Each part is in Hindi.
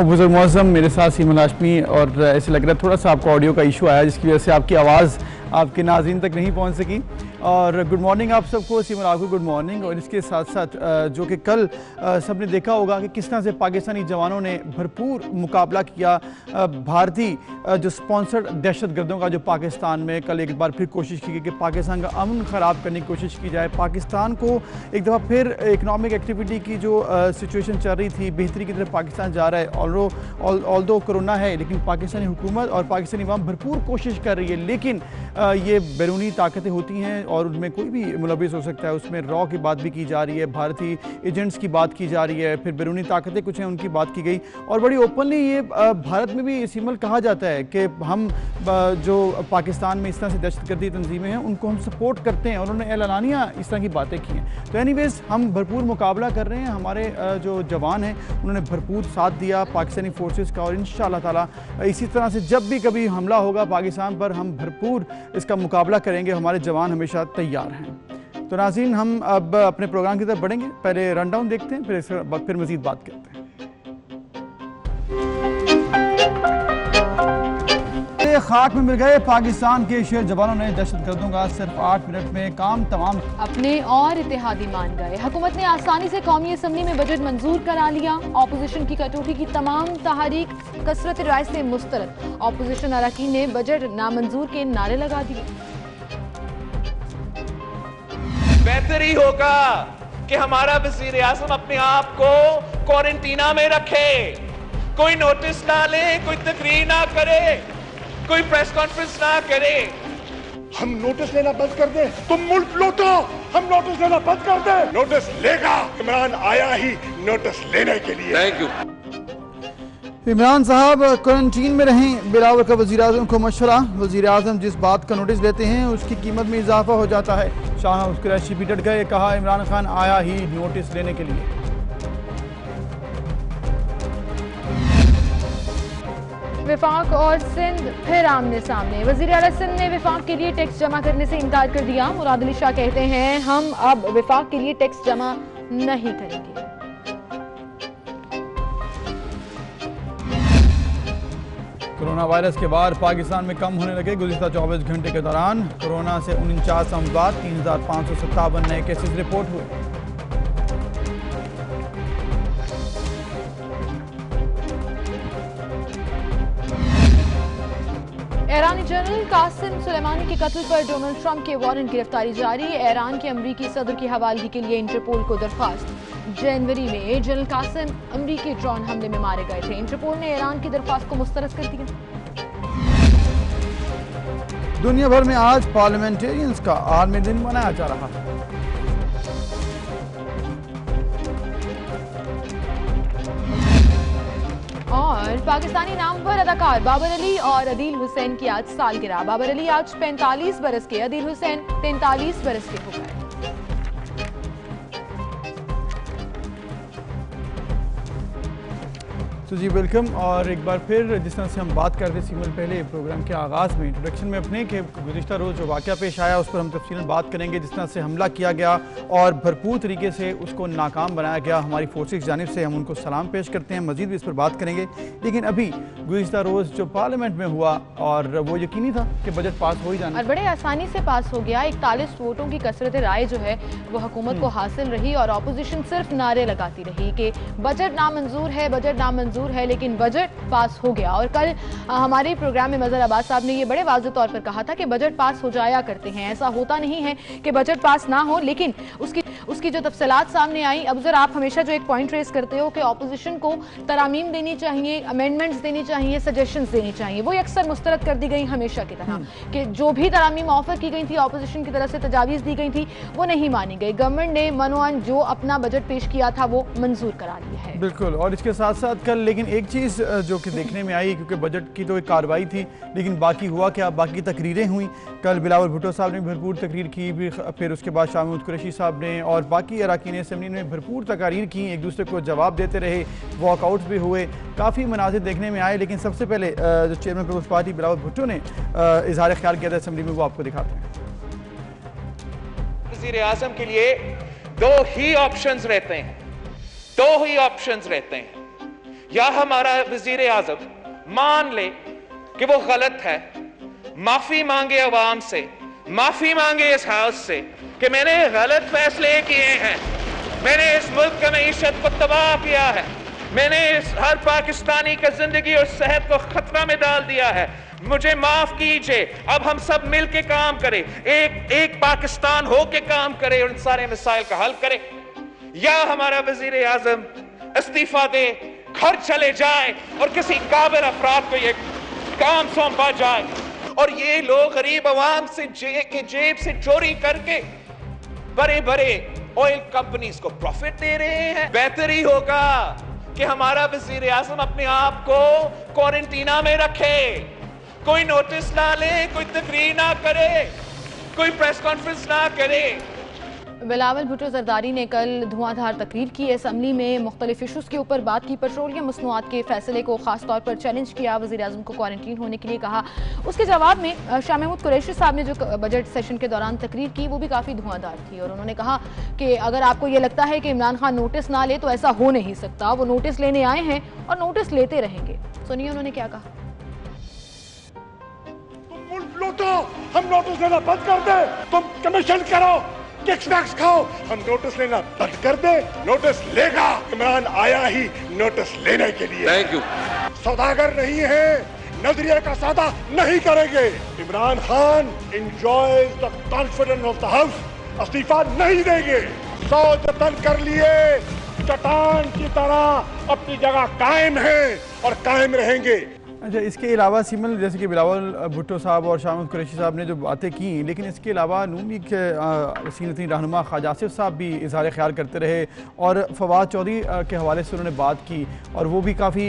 बुजुर्ग मौसम, मेरे साथ सीमा हाशमी, और ऐसे लग रहा है थोड़ा सा आपको ऑडियो का इशू आया जिसकी वजह से आपकी आवाज़ आपके नाज़रीन तक नहीं पहुंच सकी। और गुड मॉर्निंग आप सबको, सीमा राघु गुड मॉर्निंग। और इसके साथ साथ जो कि कल सबने देखा होगा कि किस तरह से पाकिस्तानी जवानों ने भरपूर मुकाबला किया भारतीय जो स्पॉन्सर्ड दहशत गर्दों का, जो पाकिस्तान में कल एक बार फिर कोशिश की गई कि पाकिस्तान का अमन ख़राब करने की कोशिश की जाए, पाकिस्तान को एक दफ़ा फिर इकनॉमिक एक्टिविटी की जो सिचुएशन चल रही थी बेहतरी की तरफ पाकिस्तान जा रहा है। ऑल्दो कोरोना है लेकिन पाकिस्तानी हुकूमत और पाकिस्तानी अवाम भरपूर कोशिश कर रही है, लेकिन ये बैरूनी ताकतें होती हैं और उनमें कोई भी मुलविस हो सकता है। उसमें रॉ की बात भी की जा रही है, भारतीय एजेंट्स की बात की जा रही है, फिर बैरूनी ताकतें कुछ हैं उनकी बात की गई। और बड़ी ओपनली ये भारत में भी इसीमल कहा जाता है कि हम जो पाकिस्तान में इस तरह से दहशतगर्दी तंजीमें हैं उनको हम सपोर्ट करते हैं, और उन्होंने एलानिया इस तरह की बातें की हैं। तो एनीवेज हम भरपूर मुकाबला कर रहे हैं, हमारे जो जवान हैं उन्होंने भरपूर साथ दिया पाकिस्तानी फोर्सेस का, और इंशाअल्लाह ताला इसी तरह से जब भी कभी हमला होगा पाकिस्तान पर हम भरपूर इसका मुकाबला करेंगे। हमारे जवान हमेशा तैयार हैं। तो नाज़रीन, हम अब अपने प्रोग्राम की तरफ बढ़ेंगे। पहले रन डाउन देखते हैं, फिर मज़ीद बात करते हैं। खाक में मिल गए पाकिस्तान के शेर जवानों ने दहशतगर्दों का सिर्फ 8 मिनट में काम तमाम अपने और इत्तेहादी मान गए। हुकूमत ने आसानी से कौमी असम्बली में बजट मंजूर करा लिया। ऑपोजिशन की कटौती की तमाम तहरीक कसरत राय से मुस्तरद। ऑपोजिशन अरकान ने बजट नामंजूर के नारे लगा दिए। बेहतर ही होगा कि हमारा वज़ीर आज़म अपने आप को क्वारंटीना में रखे, कोई नोटिस ना ले, कोई तकरीर ना करे, कोई प्रेस कॉन्फ्रेंस ना करे। हम नोटिस लेना बंद कर दें, तुम मुल्क लौटो, हम नोटिस लेना बंद कर दें। नोटिस लेगा, इमरान आया ही नोटिस लेने के लिए। Thank you. इमरान साहब क्वारंटीन में रहें, बिलावल का वज़ीर आज़म को मशवरा। वज़ीर आज़म जिस बात का नोटिस लेते हैं उसकी कीमत में इजाफा हो जाता है। शाह कुरैशी भी डट गए, कहा इमरान खान आया ही नोटिस लेने के लिए। विफाक और सिंध फिर आमने सामने। वज़ीर आला सिंध ने विफाक के लिए टैक्स जमा करने से इनकार कर दिया। मुराद अली शाह कहते हैं हम अब विफाक के लिए टैक्स जमा नहीं करेंगे। कोरोना वायरस के बाद पाकिस्तान में कम होने लगे। गुज़िश्ता 24 घंटे के दौरान कोरोना से 49 अमवात, 3557 नए केसेस रिपोर्ट हुए। ईरानी जनरल कासिम सुलेमानी के कत्ल पर डोनाल्ड ट्रंप के वारंट गिरफ्तारी जारी। ईरान के अमरीकी सदर की हवालगी के लिए इंटरपोल को दरख्वास्त। जनवरी में जनरल कासिम अमरीकी ड्रोन हमले में मारे गए थे। इंटरपोल ने ईरान की दरख्वास्त को मुस्तरद कर दिया। दुनिया भर में आज पार्लियामेंटेरियंस का आलमी दिन मनाया जा रहा है। और पाकिस्तानी नामवर अदाकार बाबर अली और अदील हुसैन की आज सालगिरह। बाबर अली आज 45 बरस के, अदील हुसैन 43 बरस के हो गए। तो जी वेलकम। और एक बार फिर जिस तरह से हम बात करते सिमल पहले प्रोग्राम के आगाज़ में इंट्रोडक्शन में अपने के गुज़िश्ता रोज़ जो वाक़या पेश आया उस पर हम तफसीलन बात करेंगे। जिस तरह से हमला किया गया और भरपूर तरीके से उसको नाकाम बनाया गया हमारी फोर्सेस की जानिब से, हम उनको सलाम पेश करते हैं। मज़ीद भी इस पर बात करेंगे। लेकिन अभी गुज़िश्ता रोज़ जो पार्लियामेंट में हुआ और वो यकीनी था कि बजट पास हो ही जाना, और बड़े आसानी से पास हो गया। 41 वोटों की कसरत राय जो है वो हुकूमत को हासिल रही और अपोजिशन सिर्फ नारे लगाती रही कि बजट नामंजूर है, बजट नामंजूर है, लेकिन बजट पास हो गया। और कल हमारे प्रोग्राम में मजहर अब्बास साहब ने ये बड़े वाज़ेह तौर पर कहा था कि बजट पास हो जाया करते हैं, ऐसा होता नहीं है कि बजट पास ना हो। लेकिन उसकी जो तफसीलात सामने आई, अब जरा आप हमेशा जो एक पॉइंट रेस करते हो कि ऑपोजिशन को तरामीम देनी चाहिए, अमेंडमेंट्स देनी चाहिए, सजेशंस देनी चाहिए, वो अक्सर मुस्तरद कर दी गई हमेशा की तरह कि जो भी तरामीम ऑफर की गई थी ऑपोजिशन की तरफ से, तजावीज़ दी गई थी, वो नहीं मानी गई। गवर्नमेंट ने मनोअन जो अपना बजट पेश किया था वो मंजूर करा लिया है। बिल्कुल। और इसके साथ साथ कल लेकिन एक चीज़ जो कि देखने में आई, क्योंकि बजट की तो एक कार्रवाई थी लेकिन बाकी हुआ क्या, बाकी तकरीरें हुई। कल बिलावल भुट्टो साहब ने भरपूर तकरीर की, फिर उसके बाद शाह कुरैशी साहब ने और बाकी अरकान असम्बली ने भरपूर तकारीर की, एक दूसरे को जवाब देते रहे, वॉकआउट्स भी हुए, काफ़ी मनाजिर देखने में आए। लेकिन सबसे पहले जो chairman peoples party Bilawal Bhutto ने इजहार ख्याल किया था असम्बली में, वो आपको दिखाते हैं। वज़ीर आज़म के लिए दो ही ऑप्शंस रहते हैं, दो ही ऑप्शंस रहते हैं, या हमारा वजीर आजम मान ले कि वो गलत है, माफी मांगे अवाम से, माफी मांगे इस हाउस से कि मैंने गलत फैसले किए हैं, मैंने इस मुल्क की मईशत को तबाह किया है, मैंने हर पाकिस्तानी का जिंदगी और सेहत को खतरा में डाल दिया है, मुझे माफ कीजिए। अब हम सब मिल के काम करें, एक पाकिस्तान हो के काम करें और इन सारे मसाइल का हल करें। या हमारा वजीर आजम इस्तीफा दे, घर चले जाए और किसी काबिल अफराद को ये काम सौंपा जाए। और ये लोग गरीब अवाम से जेब से चोरी करके बड़े बड़े ऑयल कंपनीज को प्रॉफिट दे रहे हैं। बेहतर ही होगा कि हमारा वजीर आजम अपने आप को क्वारंटीना में रखे, कोई नोटिस ना ले, कोई तकरीर ना करे, कोई प्रेस कॉन्फ्रेंस ना करे। बिलावल भुट्टो जरदारी ने कल धुआंधार तकरीर की, असम्बली में मुख्तलिफ इशूज़ के ऊपर बात की, पेट्रोलियम मसनूआत के फैसले को खास तौर पर चैलेंज किया, वज़ीर आज़म को क्वारंटीन होने के लिए कहा। उसके जवाब में शाह महमूद कुरैशी साहब ने जो बजट सेशन के दौरान तकरीर की वो भी काफ़ी धुआंधार थी और उन्होंने कहा कि अगर आपको ये लगता है कि इमरान खान नोटिस ना ले तो ऐसा हो नहीं सकता, वो नोटिस लेने आए हैं और नोटिस लेते रहेंगे। सुनिए उन्होंने क्या कहा। तुम मुल्क लूटो, हम नोटिस लेना बंद कर दे, तुम कमीशन करो, किक्स टैक्स खाओ, हम नोटिस लेना बंद कर दे। नोटिस लेगा, इमरान आया ही नोटिस लेने के लिए। Thank you. सौदागर नहीं है, नजरिए का सौदा नहीं करेंगे। Imran Khan enjoys the confidence of the house, इस्तीफा नहीं देंगे। 100 जतन कर लिए, चट्टान की तरह अपनी जगह कायम है और कायम रहेंगे। अच्छा, इसके अलावा सिमल, जैसे कि बिलावल भुट्टो साहब और शाह महमूद कुरैशी साहब ने जो बातें की, लेकिन इसके अलावा नून लीग के सीनियर तरीन रहनुमा ख्वाजा आसिफ साहब भी इजहार ख्याल करते रहे और फवाद चौधरी के हवाले से उन्होंने बात की और वो भी काफ़ी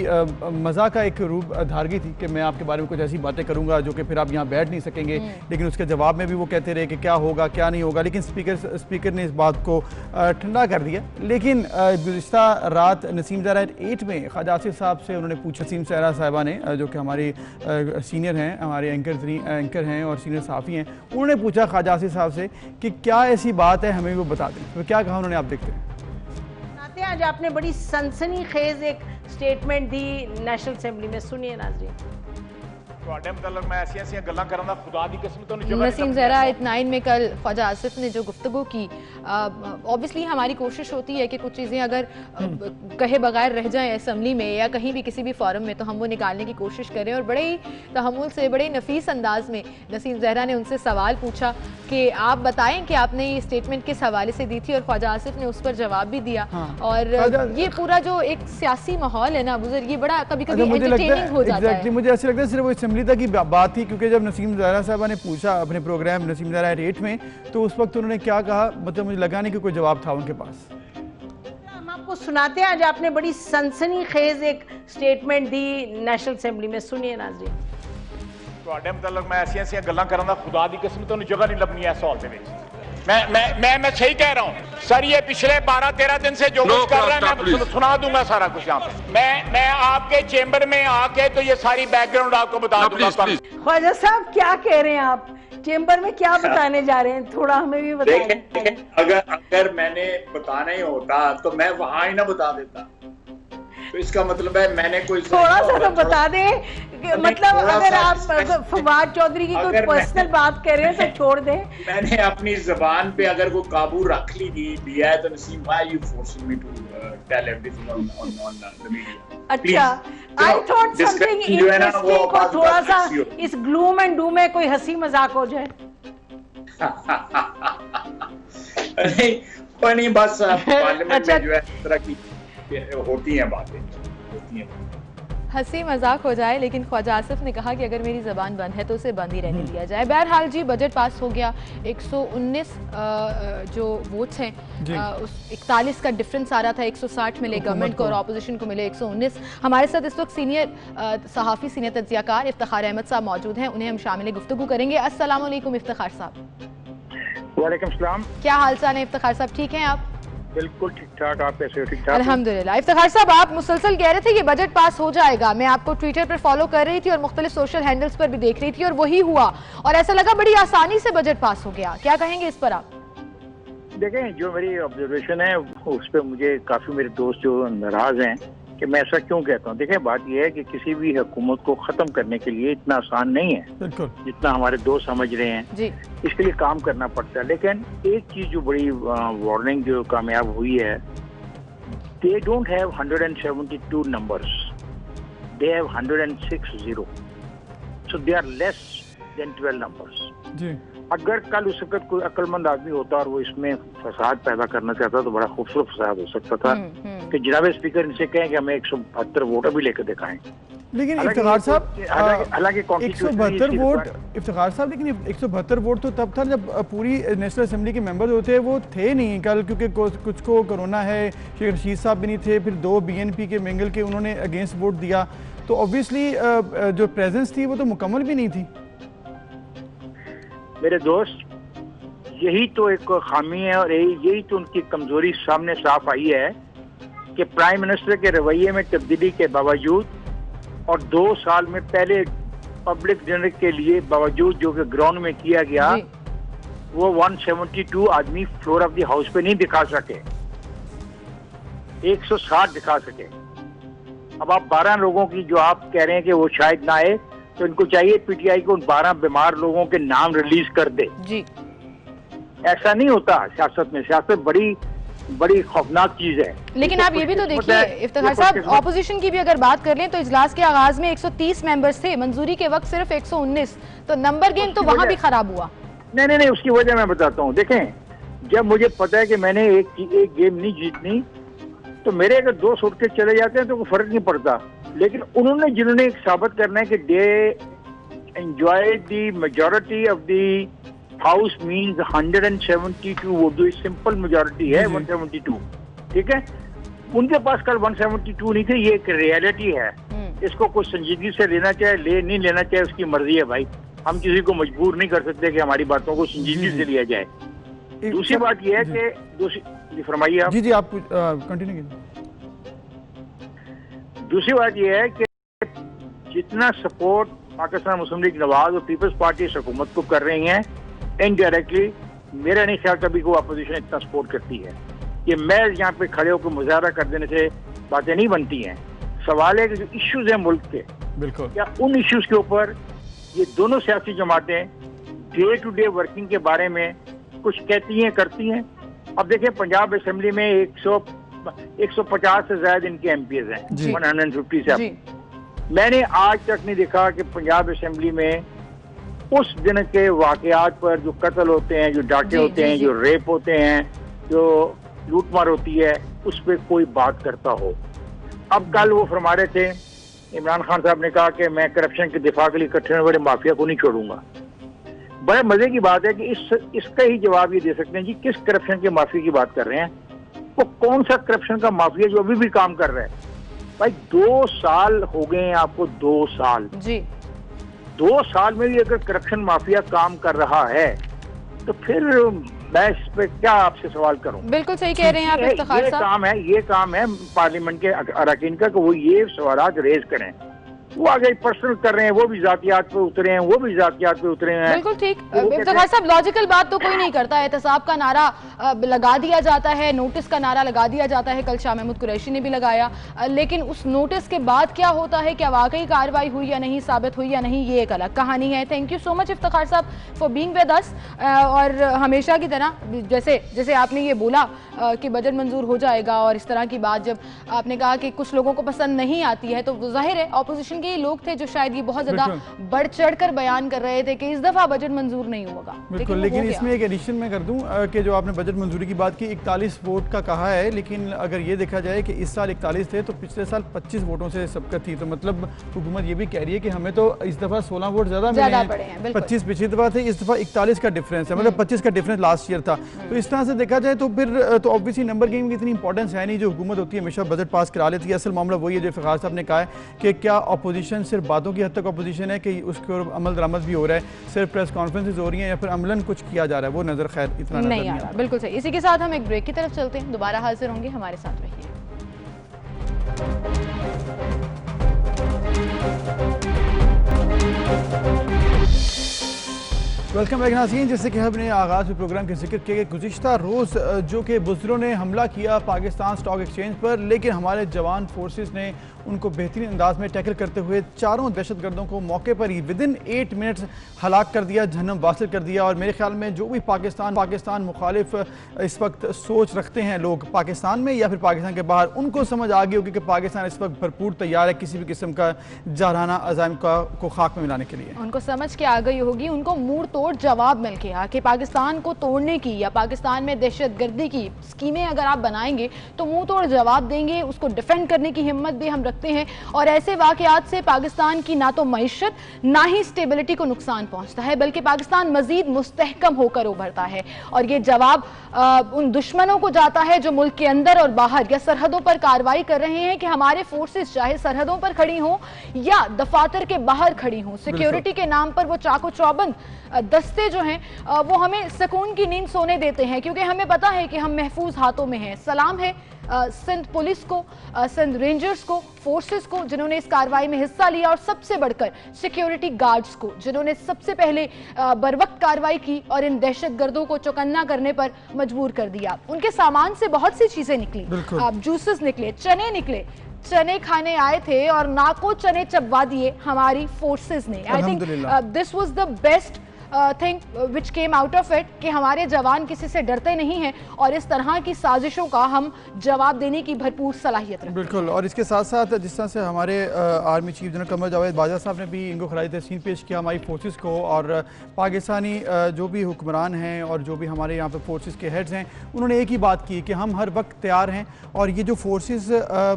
मज़ा का एक रूप धारगी थी कि मैं आपके बारे में कुछ ऐसी बातें करूँगा जो कि फिर आप यहाँ बैठ नहीं सकेंगे। लेकिन उसके जवाब में भी वो कहते रहे कि क्या होगा क्या नहीं होगा, लेकिन स्पीकर ने इस बात को ठंडा कर दिया। लेकिन गुज़िश्ता रात नसीम ज़हरा 8 में ख्वाजा आसिफ साहब से उन्होंने पूछा, नसीम ज़हरा साहिबा ने जो कि हमारे सीनियर हैं, हमारे एंकर हैं और सीनियर साफ़ी हैं, उन्होंने पूछा ख्वाजा आसिफ साहब से कि क्या ऐसी बात है हमें वो बता दें। तो क्या कहा उन्होंने, आप देखते हैं। आज आपने बड़ी सनसनीखेज एक स्टेटमेंट दी नेशनल असेंबली में, सुनिए नाज़रीन। नसीम ज़हरा इत्नाइन में कल ख्वाजा आसिफ ने जो गुफ्तगू की, ऑब्वियसली हमारी कोशिश होती है कि कुछ चीज़ें अगर कहे बगैर रह जाएं असम्बली में या कहीं भी किसी भी फॉरम में तो हम वो निकालने की कोशिश करें। और बड़े ही तहम्मुल से, बड़े नफीस अंदाज में नसीम ज़हरा ने उनसे सवाल पूछा कि आप बताएं कि आपने ये स्टेटमेंट किस हवाले से दी थी, और ख्वाजा आसिफ ने उस पर जवाब भी दिया। और ये पूरा जो एक सियासी माहौल है ना बुजुर्ग, ये बड़ा कभी कभी एंटरटेनिंग हो जाता है। मुझे ऐसा लगता है सिर्फ असेंबली तक की बात थी, क्योंकि जब नसीम ज़हरा साहबा ने पूछा अपने प्रोग्राम नसीम ज़हरा 8 में, तो उस वक्त उन्होंने क्या कहा, मतलब मुझे लगा नहीं कि कोई जवाब था उनके पास। हम आपको सुनाते हैं, आज आपने बड़ी सनसनीखेज एक स्टेटमेंट दी नेशनल असेंबली में, सुनिए नाज़रीन। ਤੁਹਾਡੇ ਮੁਤਲਕ ਮੈਂ ਐਸੀਆਂ ਗੱਲਾਂ ਕਰਨ ਦਾ ਖੁਦਾ ਦੀ ਕਸਮ ਤੁਹਾਨੂੰ ਜਗ੍ਹਾ नहीं लभनी है सवाल ਦੇ ਵਿੱਚ। मैं सही कह रहा हूँ सर, ये पिछले 12-13 दिन से जो कुछ कर रहा है मैं सुना दूंगा सारा कुछ यहाँ पे। मैं आपके चेंबर में आके तो ये सारी बैकग्राउंड आपको बता दूंगा। ख्वाजा साहब क्या कह रहे हैं आप, चेंबर में क्या बताने जा रहे हैं, थोड़ा हमें भी बताएं। अगर मैंने बताना ही होता तो मैं वहां ही ना बता देता, तो इसका मतलब है मैंने कोई थोड़ा सा तो बता दें, मतलब अगर आप फवाद चौधरी की कोई पर्सनल बात कर रहे हैं तो छोड़ दें। मैंने अपनी जबान पे अगर कोई काबू रख लिया है तो Naseem, why you forcing me to tell everything on the media. अच्छा, आई थॉट समथिंग इंटरेस्टिंग को थोड़ा सा इस ग्लूम एंड डूम में कोई हंसी मजाक हो जाए। नहीं बस पार्लियामेंट में जो है इस तरह की होती हैं बातें, होती हैं। हंसी मजाक हो जाए, लेकिन ख्वाजा आसिफ ने कहा कि अगर मेरी ज़बान बंद है तो उसे बंद ही रहने दिया जाए। बहरहाल जी, बजट पास हो गया। 119 जो वोट्स हैं, उस 41 का डिफरेंस आ रहा था, 160 मिले गवर्नमेंट को और अपोजिशन को मिले 119। हमारे साथ इस वक्त सीनियर सहाफ़ी, सीनियर तज्ज़ियाकार इफ्तिखार अहमद साहब मौजूद हैं, उन्हें हम शामिल गुफ्तगू करेंगे। अस्सलाम वालेकुम इफ्तिखार साहब। वालेकुम सलाम। क्या हाल चाल है इफ्तिखार साहब, ठीक हैं आप? बिल्कुल ठीक ठाक, आप कैसे हो? ठीक ठाक अल्हम्दुलिल्लाह। इफ्तिखार साहब, आप मुसलसल कह रहे थे ये बजट पास हो जाएगा, मैं आपको ट्विटर पर फॉलो कर रही थी और मुख्तलिफ सोशल हैंडल्स पर भी देख रही थी और वही हुआ और ऐसा लगा बड़ी आसानी से बजट पास हो गया, क्या कहेंगे इस पर आप? देखें, जो मेरी ऑब्जर्वेशन है उस पर मुझे काफी मेरे दोस्त जो नाराज हैं कि मैं ऐसा क्यों कहता हूँ। देखिए बात यह है कि किसी भी हुकूमत को ख़त्म करने के लिए इतना आसान नहीं है जितना हमारे दोस्त समझ रहे हैं जी। इसके लिए काम करना पड़ता है। लेकिन एक चीज़ जो बड़ी वार्निंग जो कामयाब हुई है, they don't have 172 numbers, they have 106 0, so they are less than 12 numbers जी। अगर कल उस वक्त कोई अक्लमंद आदमी होता और वो इसमें फसाद पैदा करना चाहता तो बड़ा खूबसूरत फसाद हो सकता था कि जनाब स्पीकर इनसे कहें कि हमें 172 वोट अभी लेकर दिखाएं। लेकिन इफ्तिखार साहब, हालांकि 172 वोट, इफ्तिखार साहब, लेकिन 172 वोट तो तब था जब पूरी नेशनल असेंबली के मेंबर होते हैं वो थे नहीं कल, क्योंकि कुछ को कोरोना है, शेख रशीद साहब भी नहीं थे, फिर 2 BNP के मिंगल के उन्होंने अगेंस्ट वोट दिया, तो ऑब्वियसली जो प्रेजेंस थी वो तो मुकम्मल भी नहीं थी। मेरे दोस्त, यही तो एक खामी है और यही तो उनकी कमजोरी सामने साफ आई है कि प्राइम मिनिस्टर के रवैये में तब्दीली के बावजूद और 2 साल में पहले पब्लिक डिनर के लिए बावजूद जो कि ग्राउंड में किया गया, वो 172 आदमी फ्लोर ऑफ द हाउस पे नहीं दिखा सके, 160 दिखा सके। अब आप 12 लोगों की जो आप कह रहे हैं कि वो शायद ना आए, तो इनको चाहिए पीटीआई को उन 12 बीमार लोगों के नाम रिलीज कर दे जी। ऐसा नहीं होता सियासत में, सियासत बड़ी खौफनाक चीज है। लेकिन आप ये भी तो देखिए इफ्तिखार साहब, ऑपोजिशन की भी अगर बात कर लें तो इजलास के आगाज में 130 मेंबर्स थे, मंजूरी के वक्त सिर्फ 119, तो नंबर गेम तो वहां भी खराब हुआ। नहीं, उसकी वजह मैं बताता हूँ। देखें, जब मुझे पता है कि मैंने एक गेम नहीं जीतनी, तो मेरे अगर 2 उठ के चले जाते हैं तो कोई फर्क नहीं पड़ता। लेकिन जिन्होंने साबित करना है कि they enjoy the majority of the house means 172 vote, जो सिंपल मेजॉरिटी है 172, ठीक है। उनके पास कल 172 नहीं थे, ये एक रियलिटी है। इसको कुछ संजीदगी से लेना चाहे नहीं लेना चाहे उसकी मर्जी है भाई, हम किसी को मजबूर नहीं कर सकते कि हमारी बातों को संजीदगी से लिया जाए। दूसरी बात यह है कि फरमाइए आप। जी आप कंटिन्यू कीजिए। दूसरी बात यह है कि जितना सपोर्ट पाकिस्तान मुस्लिम लीग नवाज और पीपल्स पार्टी इस हुकूमत को कर रही हैं, इनडायरेक्टली मेरा नहीं ख्याल कभी को अपोजिशन इतना सपोर्ट करती है। ये महज यहाँ पे खड़े होकर मुजाहरा कर देने से बातें नहीं बनती हैं। सवाल है कि जो इश्यूज हैं मुल्क के, बिल्कुल, क्या उन इश्यूज के ऊपर ये दोनों सियासी जमातें डे टू डे वर्किंग के बारे में कुछ कहती हैं, करती हैं। अब देखिए, पंजाब असेंबली में 150 से ज्यादा इनके MPs हैं, 150 से। मैंने आज तक नहीं देखा कि पंजाब असेंबली में उस दिन के वाकयात पर जो कत्ल होते हैं, जो डाके होते हैं, जो रेप होते हैं, जो लूटमार होती है, उस पर कोई बात करता हो। अब कल वो फरमा रहे थे, इमरान खान साहब ने कहा कि मैं करप्शन के दिफा के लिए इकट्ठे होने वाले माफिया को नहीं छोड़ूंगा। बड़े मजे की बात है कि इसका ही जवाब ये दे सकते हैं जी, किस करप्शन के माफिया की बात कर रहे हैं? वो कौन सा करप्शन का माफिया जो अभी भी काम कर रहा है? भाई 2 साल हो गए हैं आपको, 2 साल जी। 2 साल में भी अगर करप्शन माफिया काम कर रहा है तो फिर मैं इस पे क्या आपसे सवाल करूं? बिल्कुल सही कह रहे हैं आप इफ्तिखार साहब। ये काम है पार्लियामेंट के अरकान का कि वो ये सवालात रेज करें। वो आगे पर्सनल कर रहे हैं, वो भी जातियात पे उतरे हैं, वो भी जातियात पे उतरे हैं। बिल्कुल ठीक। इफ्तिखार साहब, लॉजिकल बात तो कोई नहीं करता है। एहतसाब का नारा लगा दिया जाता है, नोटिस का नारा लगा दिया जाता है, कल शाह महमूद कुरैशी ने भी लगाया, लेकिन उस नोटिस के बाद क्या होता है, क्या वाकई कार्रवाई हुई या नहीं, साबित हुई या नहीं, ये एक अलग कहानी है। Thank you so much Iftikhar साहब फॉर बीइंग विद अस। और हमेशा की तरह जैसे आपने ये बोला कि बजट मंजूर हो जाएगा, और इस तरह की बात जब आपने कहा कि कुछ लोगों को पसंद नहीं आती है, तो जाहिर है ऑपोजिशन के लोग थे जो शायद ये बहुत ज्यादा बढ़ चढ़ कर बयान कर रहे थे कि इस दफा बजट मंजूर नहीं होगा। बिल्कुल, लेकिन इसमें एक एडिशन मैं कर दूं कि जो आपने बजट मंजूरी की बात की, 41 वोट का कहा है, लेकिन अगर ये देखा जाए कि इस साल 41 थे तो पिछले साल 25 वोटों से सबकत थी, तो मतलब हुकूमत ये भी कह रही है कि हमें तो इस दफा 16 वोट ज्यादा मिले हैं। 25 पिछली दफा थे, इस दफा 41 का डिफरेंस है, मतलब 25 का डिफरेंस लास्ट ईयर था। तो इस तरह से देखा जाए तो फिर तो ऑब्वियसली नंबर गेम की इतनी इंपॉर्टेंस है नहीं। जो हुकूमत होती है हमेशा बजट पास करा लेती है। असल मामला वही है जो इफ्तिखार साहब ने कहा है कि क्या अपोजिशन सिर्फ बातों की हद तक अपोजिशन है कि उसके ऊपर अमल दरामद भी हो रहा है, सिर्फ प्रेस कॉन्फ्रेंसेज हो रही हैं, या फिर अमलन कुछ किया जा रहा है, वो नजर खैर इतना नहीं आ रहा। बिल्कुल सही। इसी के साथ हम एक ब्रेक की तरफ चलते हैं, दोबारा हाजिर होंगे, हमारे साथ रहिए। वेलकम बैक नाज़रीन। जैसे कि हमने आगाज़ में प्रोग्राम के जिक्र किया कि गुज़िश्ता रोज़ जो कि बुज़दिलों ने हमला किया पाकिस्तान स्टॉक एक्सचेंज पर, लेकिन हमारे जवान फोर्सेस ने उनको बेहतरीन अंदाज में टैकल करते हुए चारों दहशतगर्दों को मौके पर ही विदिन 8 मिनट्स हलाक कर दिया, जहन्नम वासिल कर दिया। और मेरे ख्याल में जो भी पाकिस्तान मुखालिफ इस वक्त सोच रखते हैं लोग पाकिस्तान में या फिर पाकिस्तान के बाहर, उनको समझ आ गई होगी कि पाकिस्तान इस वक्त भरपूर तैयार है किसी भी किस्म का जारहाना अज़ाइम को खाक में मिलाने के लिए। उनको समझ के आ गई होगी, उनको मुंह तोड़ जवाब मिल गया कि पाकिस्तान को तोड़ने की या पाकिस्तान में दहशतगर्दी की स्कीमें अगर आप बनाएंगे तो मुंह तोड़ जवाब देंगे, उसको डिफेंड करने की हिम्मत भी हम रखते हैं। और ऐसे वाकयात से पाकिस्तान की ना तो मईशत ना ही स्टेबिलिटी को नुकसान पहुंचता है, बल्कि पाकिस्तान मजीद मुस्तहकम होकर उभरता है। और ये जवाब उन दुश्मनों को जाता है जो मुल्क के अंदर और बाहर या सरहदों पर कार्रवाई कर रहे हैं कि हमारे फोर्सेस चाहे सरहदों पर खड़ी हो या दफातर के बाहर खड़ी हो, सिक्योरिटी के नाम पर वो चाको चौबंद दस्ते जो हैं वो हमें सुकून की नींद सोने देते हैं, क्योंकि हमें पता है कि हम महफूज हाथों में हैं। सलाम है सिंध पुलिस को, सिंध रेंजर्स को, फोर्सेस को जिन्होंने इस कार्रवाई में हिस्सा लिया, और सबसे बढ़कर सिक्योरिटी गार्ड्स को जिन्होंने सबसे पहले बरवक्त कार्रवाई की और इन दहशतगर्दों को चौकन्ना करने पर मजबूर कर दिया। उनके सामान से बहुत सी चीजें निकली, जूसेस निकले, चने निकले, चने खाने आए थे और नाको चने चबवा दिए हमारी फोर्सेस ने। I think this was the best thing which came out of it कि हमारे जवान किसी से डरते नहीं हैं और इस तरह की साजिशों का हम जवाब देने की भरपूर सलाहियत रखते हैं। बिल्कुल। और इसके साथ साथ जिस तरह से हमारे army chief general Qamar Javed Bajwa साहब ने भी इनको खराज तहसीन पेश किया हमारी फोर्सेस को, और पाकिस्तानी जो भी हुक्मरान हैं और जो भी हमारे यहाँ पे फोर्सेस के हेड्स हैं, उन्होंने एक ही बात की कि हम हर वक्त तैयार हैं। और ये जो फोर्सेस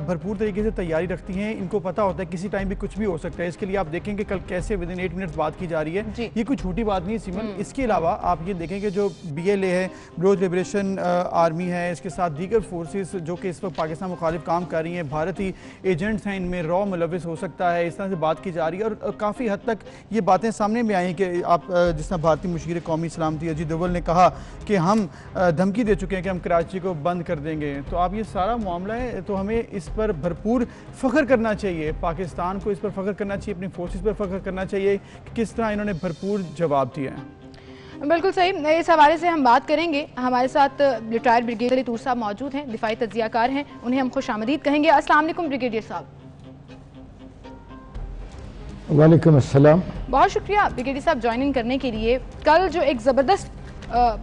भरपूर तरीके से तैयारी रखती हैं, इनको पता होता है किसी टाइम भी कुछ भी हो सकता है। इसके लिए आप देखेंगे कल कैसे विदिन 8 मिनट्स बात की जा रही है, ये कोई छोटी बात नहीं सिमरन। इसके अलावा आप ये देखेंगे जो BLA है, ब्लूज लिबरेशन आर्मी है, इसके साथ दीगर फोर्सेस जो कि इस वक्त पाकिस्तान मुखालिफ काम कर रही हैं, भारतीय एजेंट्स हैं, इनमें रॉ मुलविस हो सकता है, इस तरह से बात की जा रही है। और काफ़ी हद तक ये बातें सामने में आई कि आप जिस तरह भारतीय मुशीर कौमी सलामती अजीत दोवल ने कहा कि हम धमकी दे चुके हैं कि हम कराची को बंद कर देंगे। तो आप ये सारा मामला है, तो हमें इस पर भरपूर फ़ख्र करना चाहिए, पाकिस्तान को इस पर फ़ख्र करना चाहिए, अपनी फोर्सेस पर फ़ख्र करना चाहिए कि किस तरह इन्होंने भरपूर जवाब दिया है। बिल्कुल सही। इस हवाले से हम बात करेंगे। हमारे साथ रिटायर्ड ब्रिगेडियर तूर साहब मौजूद हैं, दिफाई तज्जियाकार हैं, उन्हें हम खुश आमदीद कहेंगे। अस्सलाम वालेकुम ब्रिगेडियर साहब। वालेकुम अस्सलाम। बहुत शुक्रिया ब्रिगेडियर साहब ज्वाइनिंग करने के लिए। कल जो एक ज़बरदस्त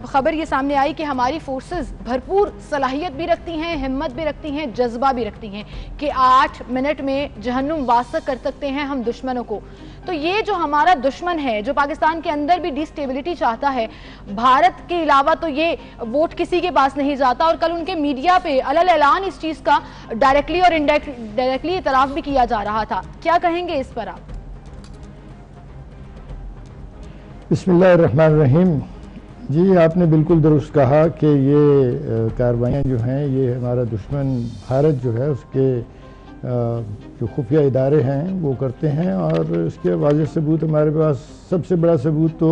खबर ये सामने आई कि हमारी फोर्सेस भरपूर सलाहियत भी रखती हैं, हिम्मत भी रखती हैं, जज्बा भी रखती हैं कि 8 मिनट में जहन्नुम वासिल कर सकते हैं हम दुश्मनों को। तो ये जो हमारा दुश्मन है, जो पाकिस्तान के अंदर भी डिस्टेबिलिटी चाहता है, भारत के अलावा तो ये वोट किसी के पास नहीं जाता। और कल उनके मीडिया पे अलल ऐलान इस चीज़ का डायरेक्टली और इनडायरेक्टली इतराफ़ भी किया जा रहा था। क्या कहेंगे इस पर आप? बिस्मिल्लाहिर्रहमानिर्रहीम। जी, आपने बिल्कुल दुरुस्त कहा कि ये कार्रवाइयाँ जो हैं, ये हमारा दुश्मन भारत जो है उसके जो खुफिया इदारे हैं वो करते हैं। और इसके वाज़ेह सबूत हमारे पास, सबसे बड़ा सबूत तो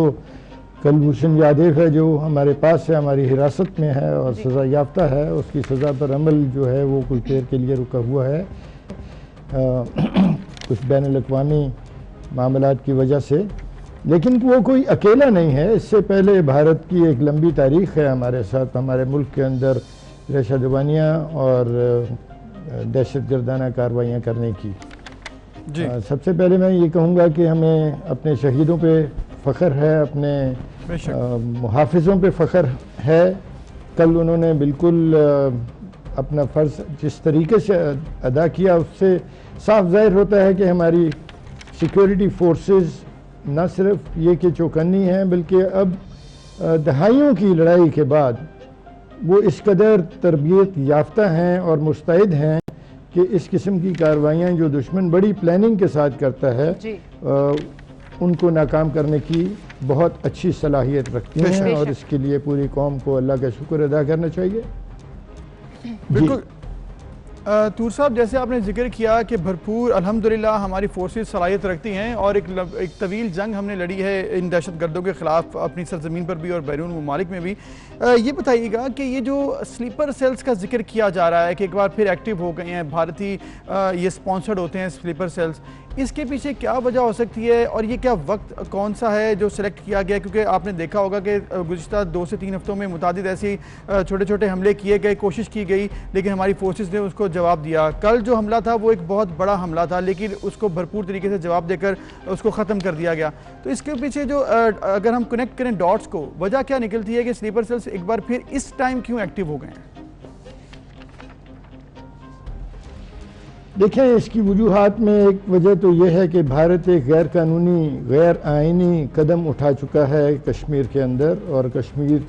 कुलभूषण यादव है जो हमारे पास है, हमारी हिरासत में है और सज़ा याफ्ता है। उसकी सज़ा पर अमल जो है वो कुछ देर के लिए रुका हुआ है कुछ बैनुल-अक़वामी मामलात की वजह से, लेकिन वो कोई अकेला नहीं है। इससे पहले भारत की एक लंबी तारीख़ है हमारे साथ, हमारे मुल्क के अंदर रेशा-दबानियाँ और दहशत गर्दाना कार्रवाइयाँ करने की। सबसे पहले मैं ये कहूँगा कि हमें अपने शहीदों पे फ़ख्र है, अपने मुहाफ़िज़ों पे फ़ख्र है। कल उन्होंने बिल्कुल अपना फ़र्ज़ जिस तरीके से अदा किया, उससे साफ ज़ाहिर होता है कि हमारी सिक्योरिटी फोर्सेस न सिर्फ ये कि चौकन्नी हैं, बल्कि अब दहाइयों की लड़ाई के बाद वो इस कदर तरबियत याफ्ता हैं और मुस्तैद हैं कि इस किस्म की कार्रवाइयाँ जो दुश्मन बड़ी प्लानिंग के साथ करता है उनको नाकाम करने की बहुत अच्छी सलाहियत रखती हैं। और इसके लिए पूरी कौम को अल्लाह का शुक्र अदा करना चाहिए। बिल्कुल तूर साहब, जैसे आपने जिक्र किया कि भरपूर अल्हम्दुलिल्लाह हमारी फोर्सेस सलाहियत रखती हैं और एक तवील जंग हमने लड़ी है इन दहशत गर्दों के ख़िलाफ़ अपनी सरज़मीन पर भी और बैरून ममालिक में भी। ये बताइएगा कि ये जो स्लीपर सेल्स का जिक्र किया जा रहा है कि एक बार फिर एक्टिव हो गए हैं, भारतीय ये स्पॉन्सर्ड होते हैं स्लीपर सेल्स, इसके पीछे क्या वजह हो सकती है और ये क्या वक्त कौन सा है जो सिलेक्ट किया गया? क्योंकि आपने देखा होगा कि गुज़िश्ता 2 से 3 हफ्तों में मुतादिद ऐसे छोटे छोटे हमले किए गए, कोशिश की गई, लेकिन हमारी फोर्सेस ने उसको जवाब दिया। कल जो हमला था वो एक बहुत बड़ा हमला था, लेकिन उसको भरपूर तरीके से जवाब देकर उसको ख़त्म कर दिया गया। तो इसके पीछे जो अगर हम कनेक्ट करें डॉट्स को, वजह क्या निकलती है कि स्लीपर सेल्स एक बार फिर इस टाइम क्यों एक्टिव हो गए हैं? देखें, इसकी वजूहात में एक वजह तो यह है कि भारत एक गैर कानूनी, गैर आइनी कदम उठा चुका है कश्मीर के अंदर, और कश्मीर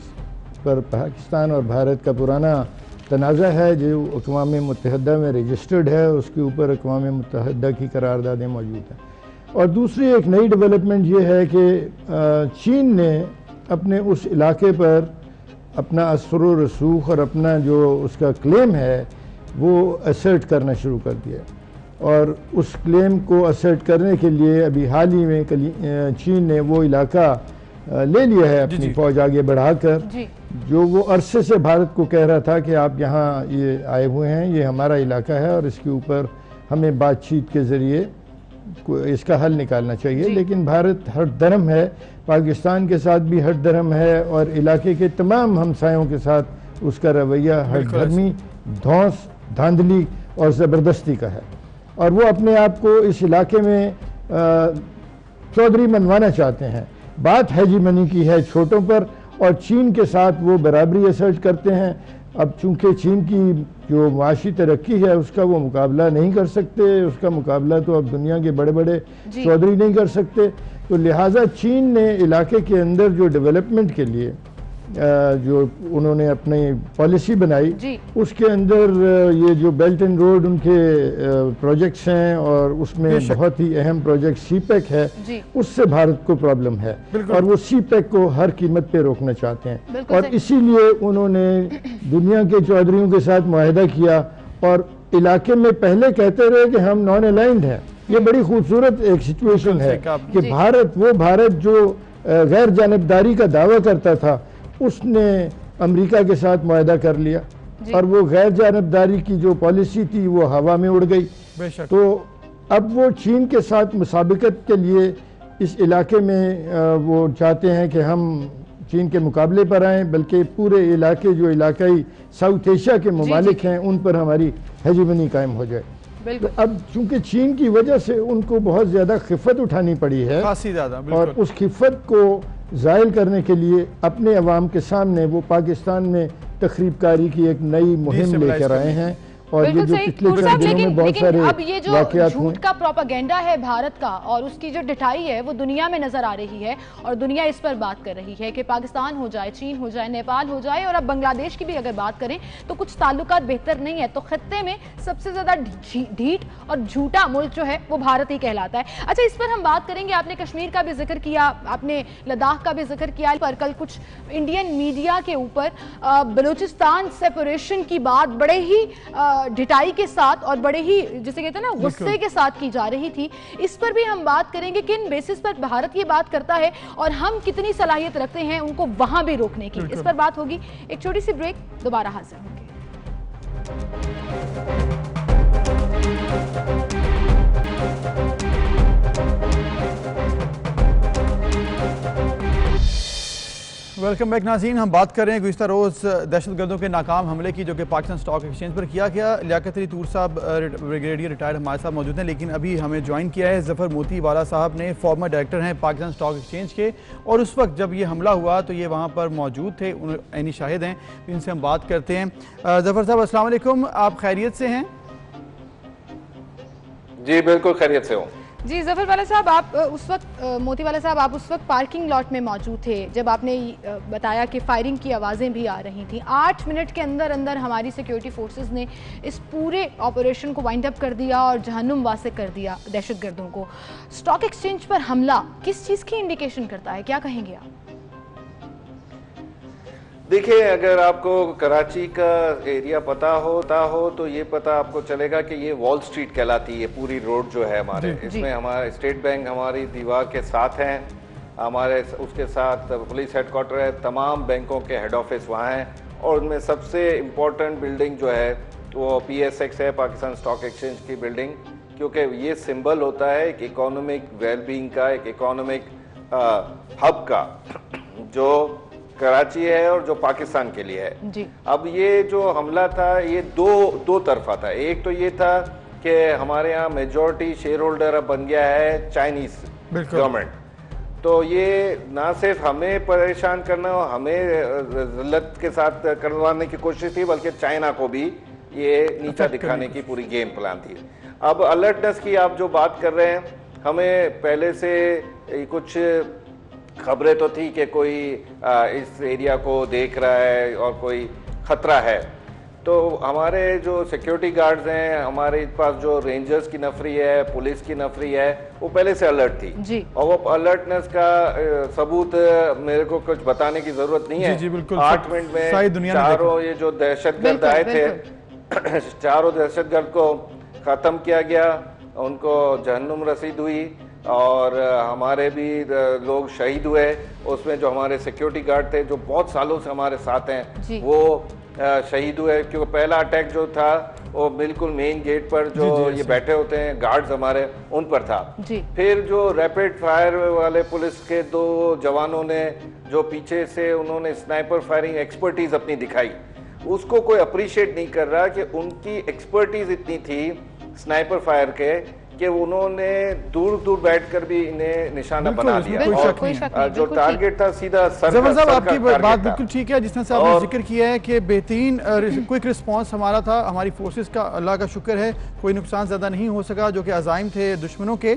पर पाकिस्तान और भारत का पुराना तनाज़ा है जो अक़वाम मुत्तहिदा में रजिस्टर्ड है, उसके ऊपर अक़वाम मुत्तहिदा की करारदादें मौजूद हैं। और दूसरी एक नई डेवलपमेंट ये है कि चीन ने अपने उस इलाके पर अपना असर व रसूख और अपना जो उसका क्लेम है वो असर्ट करना शुरू कर दिया, और उस क्लेम को असर्ट करने के लिए अभी हाल ही में चीन ने वो इलाका ले लिया है अपनी फ़ौज आगे बढ़ाकर, जो वो अरसे से भारत को कह रहा था कि आप यहाँ ये आए हुए हैं, ये हमारा इलाका है और इसके ऊपर हमें बातचीत के ज़रिए इसका हल निकालना चाहिए। लेकिन भारत हर दरम है, पाकिस्तान के साथ भी हर दरम है, और इलाके के तमाम हमसायों के साथ उसका रवैया हर धर्मी, धौंस, धांधली और ज़बरदस्ती का है। और वो अपने आप को इस इलाके में चौधरी मनवाना चाहते हैं। बात हेजीमनी की है छोटों पर, और चीन के साथ वो बराबरी असर्ट करते हैं। अब चूंकि चीन की जो माशी तरक्की है उसका वो मुकाबला नहीं कर सकते, उसका मुकाबला तो अब दुनिया के बड़े बड़े चौधरी नहीं कर सकते, तो लिहाजा चीन ने इलाके के अंदर जो डेवलपमेंट के लिए जो उन्होंने अपनी पॉलिसी बनाई, उसके अंदर ये जो बेल्ट एंड रोड उनके प्रोजेक्ट्स हैं, और उसमें बहुत ही अहम प्रोजेक्ट सीपैक है, उससे भारत को प्रॉब्लम है, और वो सीपैक को हर कीमत पे रोकना चाहते हैं। और इसीलिए उन्होंने दुनिया के चौधरियों के साथ मुआहदा किया, और इलाके में पहले कहते रहे कि हम नॉन अलाइंड हैं। ये बड़ी खूबसूरत एक सिचुएशन है कि भारत जो गैर जानबदारी का दावा करता था, उसने अमेरिका के साथ मुआहदा कर लिया, और वो गैर जानबदारी की जो पॉलिसी थी वो हवा में उड़ गई। तो अब वो चीन के साथ मुसाबिकत के लिए इस इलाके में वो चाहते हैं कि हम चीन के मुकाबले पर आएँ, बल्कि पूरे इलाके जो इलाकाई साउथ एशिया के ममालिक हैं उन पर हमारी हेजीमनी कायम हो जाए। तो अब चूंकि चीन की वजह से उनको बहुत ज़्यादा खिफ़त उठानी पड़ी है, और उस खिफ़त को ज़ायल करने के लिए अपने अवाम के सामने वो पाकिस्तान में तखरीबकारी की एक नई मुहिम लेकर आए हैं। और ये जो पिछले चंद दिनों में बहुत सारे अब ये जो झूठ का प्रोपेगेंडा है भारत का, और उसकी जो ढिठाई है वो दुनिया में नजर आ रही है, और दुनिया इस पर बात कर रही है कि पाकिस्तान हो जाए, चीन हो जाए, नेपाल हो जाए, और अब बांग्लादेश की भी अगर बात करें तो कुछ ताल्लुकात बेहतर नहीं है। तो खत्ते में सबसे ज्यादा ढीठ और झूठा मुल्क जो है वो भारत ही कहलाता है। अच्छा, इस पर हम बात करेंगे। आपने कश्मीर का भी जिक्र किया, आपने लद्दाख का भी जिक्र किया, पर कल कुछ इंडियन मीडिया के ऊपर बलूचिस्तान सेपरेशन की बात बड़े ही ढिठाई के साथ और बड़े ही, जिसे कहते हैं ना, गुस्से के साथ की जा रही थी। इस पर भी हम बात करेंगे किन बेसिस पर भारत ये बात करता है और हम कितनी सलाहियत रखते हैं उनको वहां भी रोकने की। इस पर बात होगी। एक छोटी सी ब्रेक, दोबारा हाजिर होंगे। वेलकम बैक नाज़रीन। हम बात कर रहे हैं गुज़िश्ता रोज़ दहशतगर्दों के नाकाम हमले की, जो कि पाकिस्तान स्टॉक एक्सचेंज पर किया गया। लियाकत अली तूर साहब ब्रिगेडियर रिटायर्ड हमारे साथ मौजूद हैं, लेकिन अभी हमें ज्वाइन किया है ज़फ़र मोती वाला साहब ने, फॉर्मर डायरेक्टर हैं पाकिस्तान स्टॉक एक्सचेंज के, और उस वक्त जब ये हमला हुआ तो ये वहाँ पर मौजूद थे, यानी शाहिद हैं। इनसे हम बात करते हैं। ज़फ़र साहब अस्सलाम वालेकुम, आप खैरियत से हैं? जी बिल्कुल खैरियत से हूँ। जी ज़फ़र वाला साहब, आप उस वक्त, मोती वाला साहब, आप उस वक्त पार्किंग लॉट में मौजूद थे जब आपने बताया कि फायरिंग की आवाज़ें भी आ रही थी। 8 मिनट के अंदर अंदर हमारी सिक्योरिटी फोर्सेस ने इस पूरे ऑपरेशन को वाइंड अप कर दिया और जहन्नुम वासे कर दिया दहशतगर्दों को। स्टॉक एक्सचेंज पर हमला किस चीज़ की इंडिकेशन करता है, क्या कहेंगे आप? देखिए, अगर आपको कराची का एरिया पता हो तो ये पता आपको चलेगा कि ये वॉल स्ट्रीट कहलाती है पूरी रोड जो है हमारे। इसमें हमारा स्टेट बैंक हमारी दीवार के साथ हैं, हमारे उसके साथ पुलिस हेडक्वार्टर है, तमाम बैंकों के हेड ऑफिस वहाँ हैं, और उनमें सबसे इम्पोर्टेंट बिल्डिंग जो है वो PSX है, पाकिस्तान स्टॉक एक्सचेंज की बिल्डिंग, क्योंकि ये सिंबल होता है एक इकोनॉमिक वेलबींग का, एक इकोनॉमिक हब का, जो कराची है और जो पाकिस्तान के लिए है जी। अब ये जो हमला था ये दो तरफा था। एक तो ये था कि हमारे यहाँ मेजॉरिटी शेयर होल्डर अब बन गया है चाइनीज गवर्नमेंट, तो ये ना सिर्फ हमें परेशान करना और हमें जिल्लत के साथ करवाने की कोशिश थी, बल्कि चाइना को भी ये नीचा दिखाने की पूरी गेम प्लान थी। अब अलर्टनेस की आप जो बात कर रहे हैं, हमें पहले से कुछ खबरें तो थी कि कोई इस एरिया को देख रहा है और कोई खतरा है, तो हमारे जो सिक्योरिटी गार्ड्स हैं, हमारे पास जो रेंजर्स की नफरी है, पुलिस की नफरी है, वो पहले से अलर्ट थी जी। और वो अलर्टनेस का सबूत मेरे को कुछ बताने की जरूरत नहीं है। जी, बिल्कुल 8 मिनट में चारों ये जो दहशतगर्द आए थे चारों दहशतगर्द को खत्म किया गया, उनको जहन्नुम रसीद हुई और हमारे भी लोग शहीद हुए। उसमें जो हमारे सिक्योरिटी गार्ड थे जो बहुत सालों से हमारे साथ हैं वो शहीद हुए, क्योंकि पहला अटैक जो था वो बिल्कुल मेन गेट पर जो ये बैठे होते हैं गार्ड्स हमारे, उन पर था। फिर जो रैपिड फायर वाले पुलिस के 2 जवानों ने जो पीछे से उन्होंने स्नाइपर फायरिंग एक्सपर्टीज अपनी दिखाई, उसको कोई अप्रिशिएट नहीं कर रहा कि उनकी एक्सपर्टीज इतनी थी स्नाइपर फायर के कि उन्होंने दूर दूर बैठकर भी इन्हें निशाना बना लिया और जो टारगेट था सीधा सर साहब आपकी बात बिल्कुल ठीक है। जिस तरह से आपने जिक्र किया है कि बेहतरीन क्विक रिस्पांस हमारा था, हमारी फोर्सेस का अल्लाह का शुक्र है कोई नुकसान ज़्यादा नहीं हो सका, जो कि अज़ाइम थे दुश्मनों के।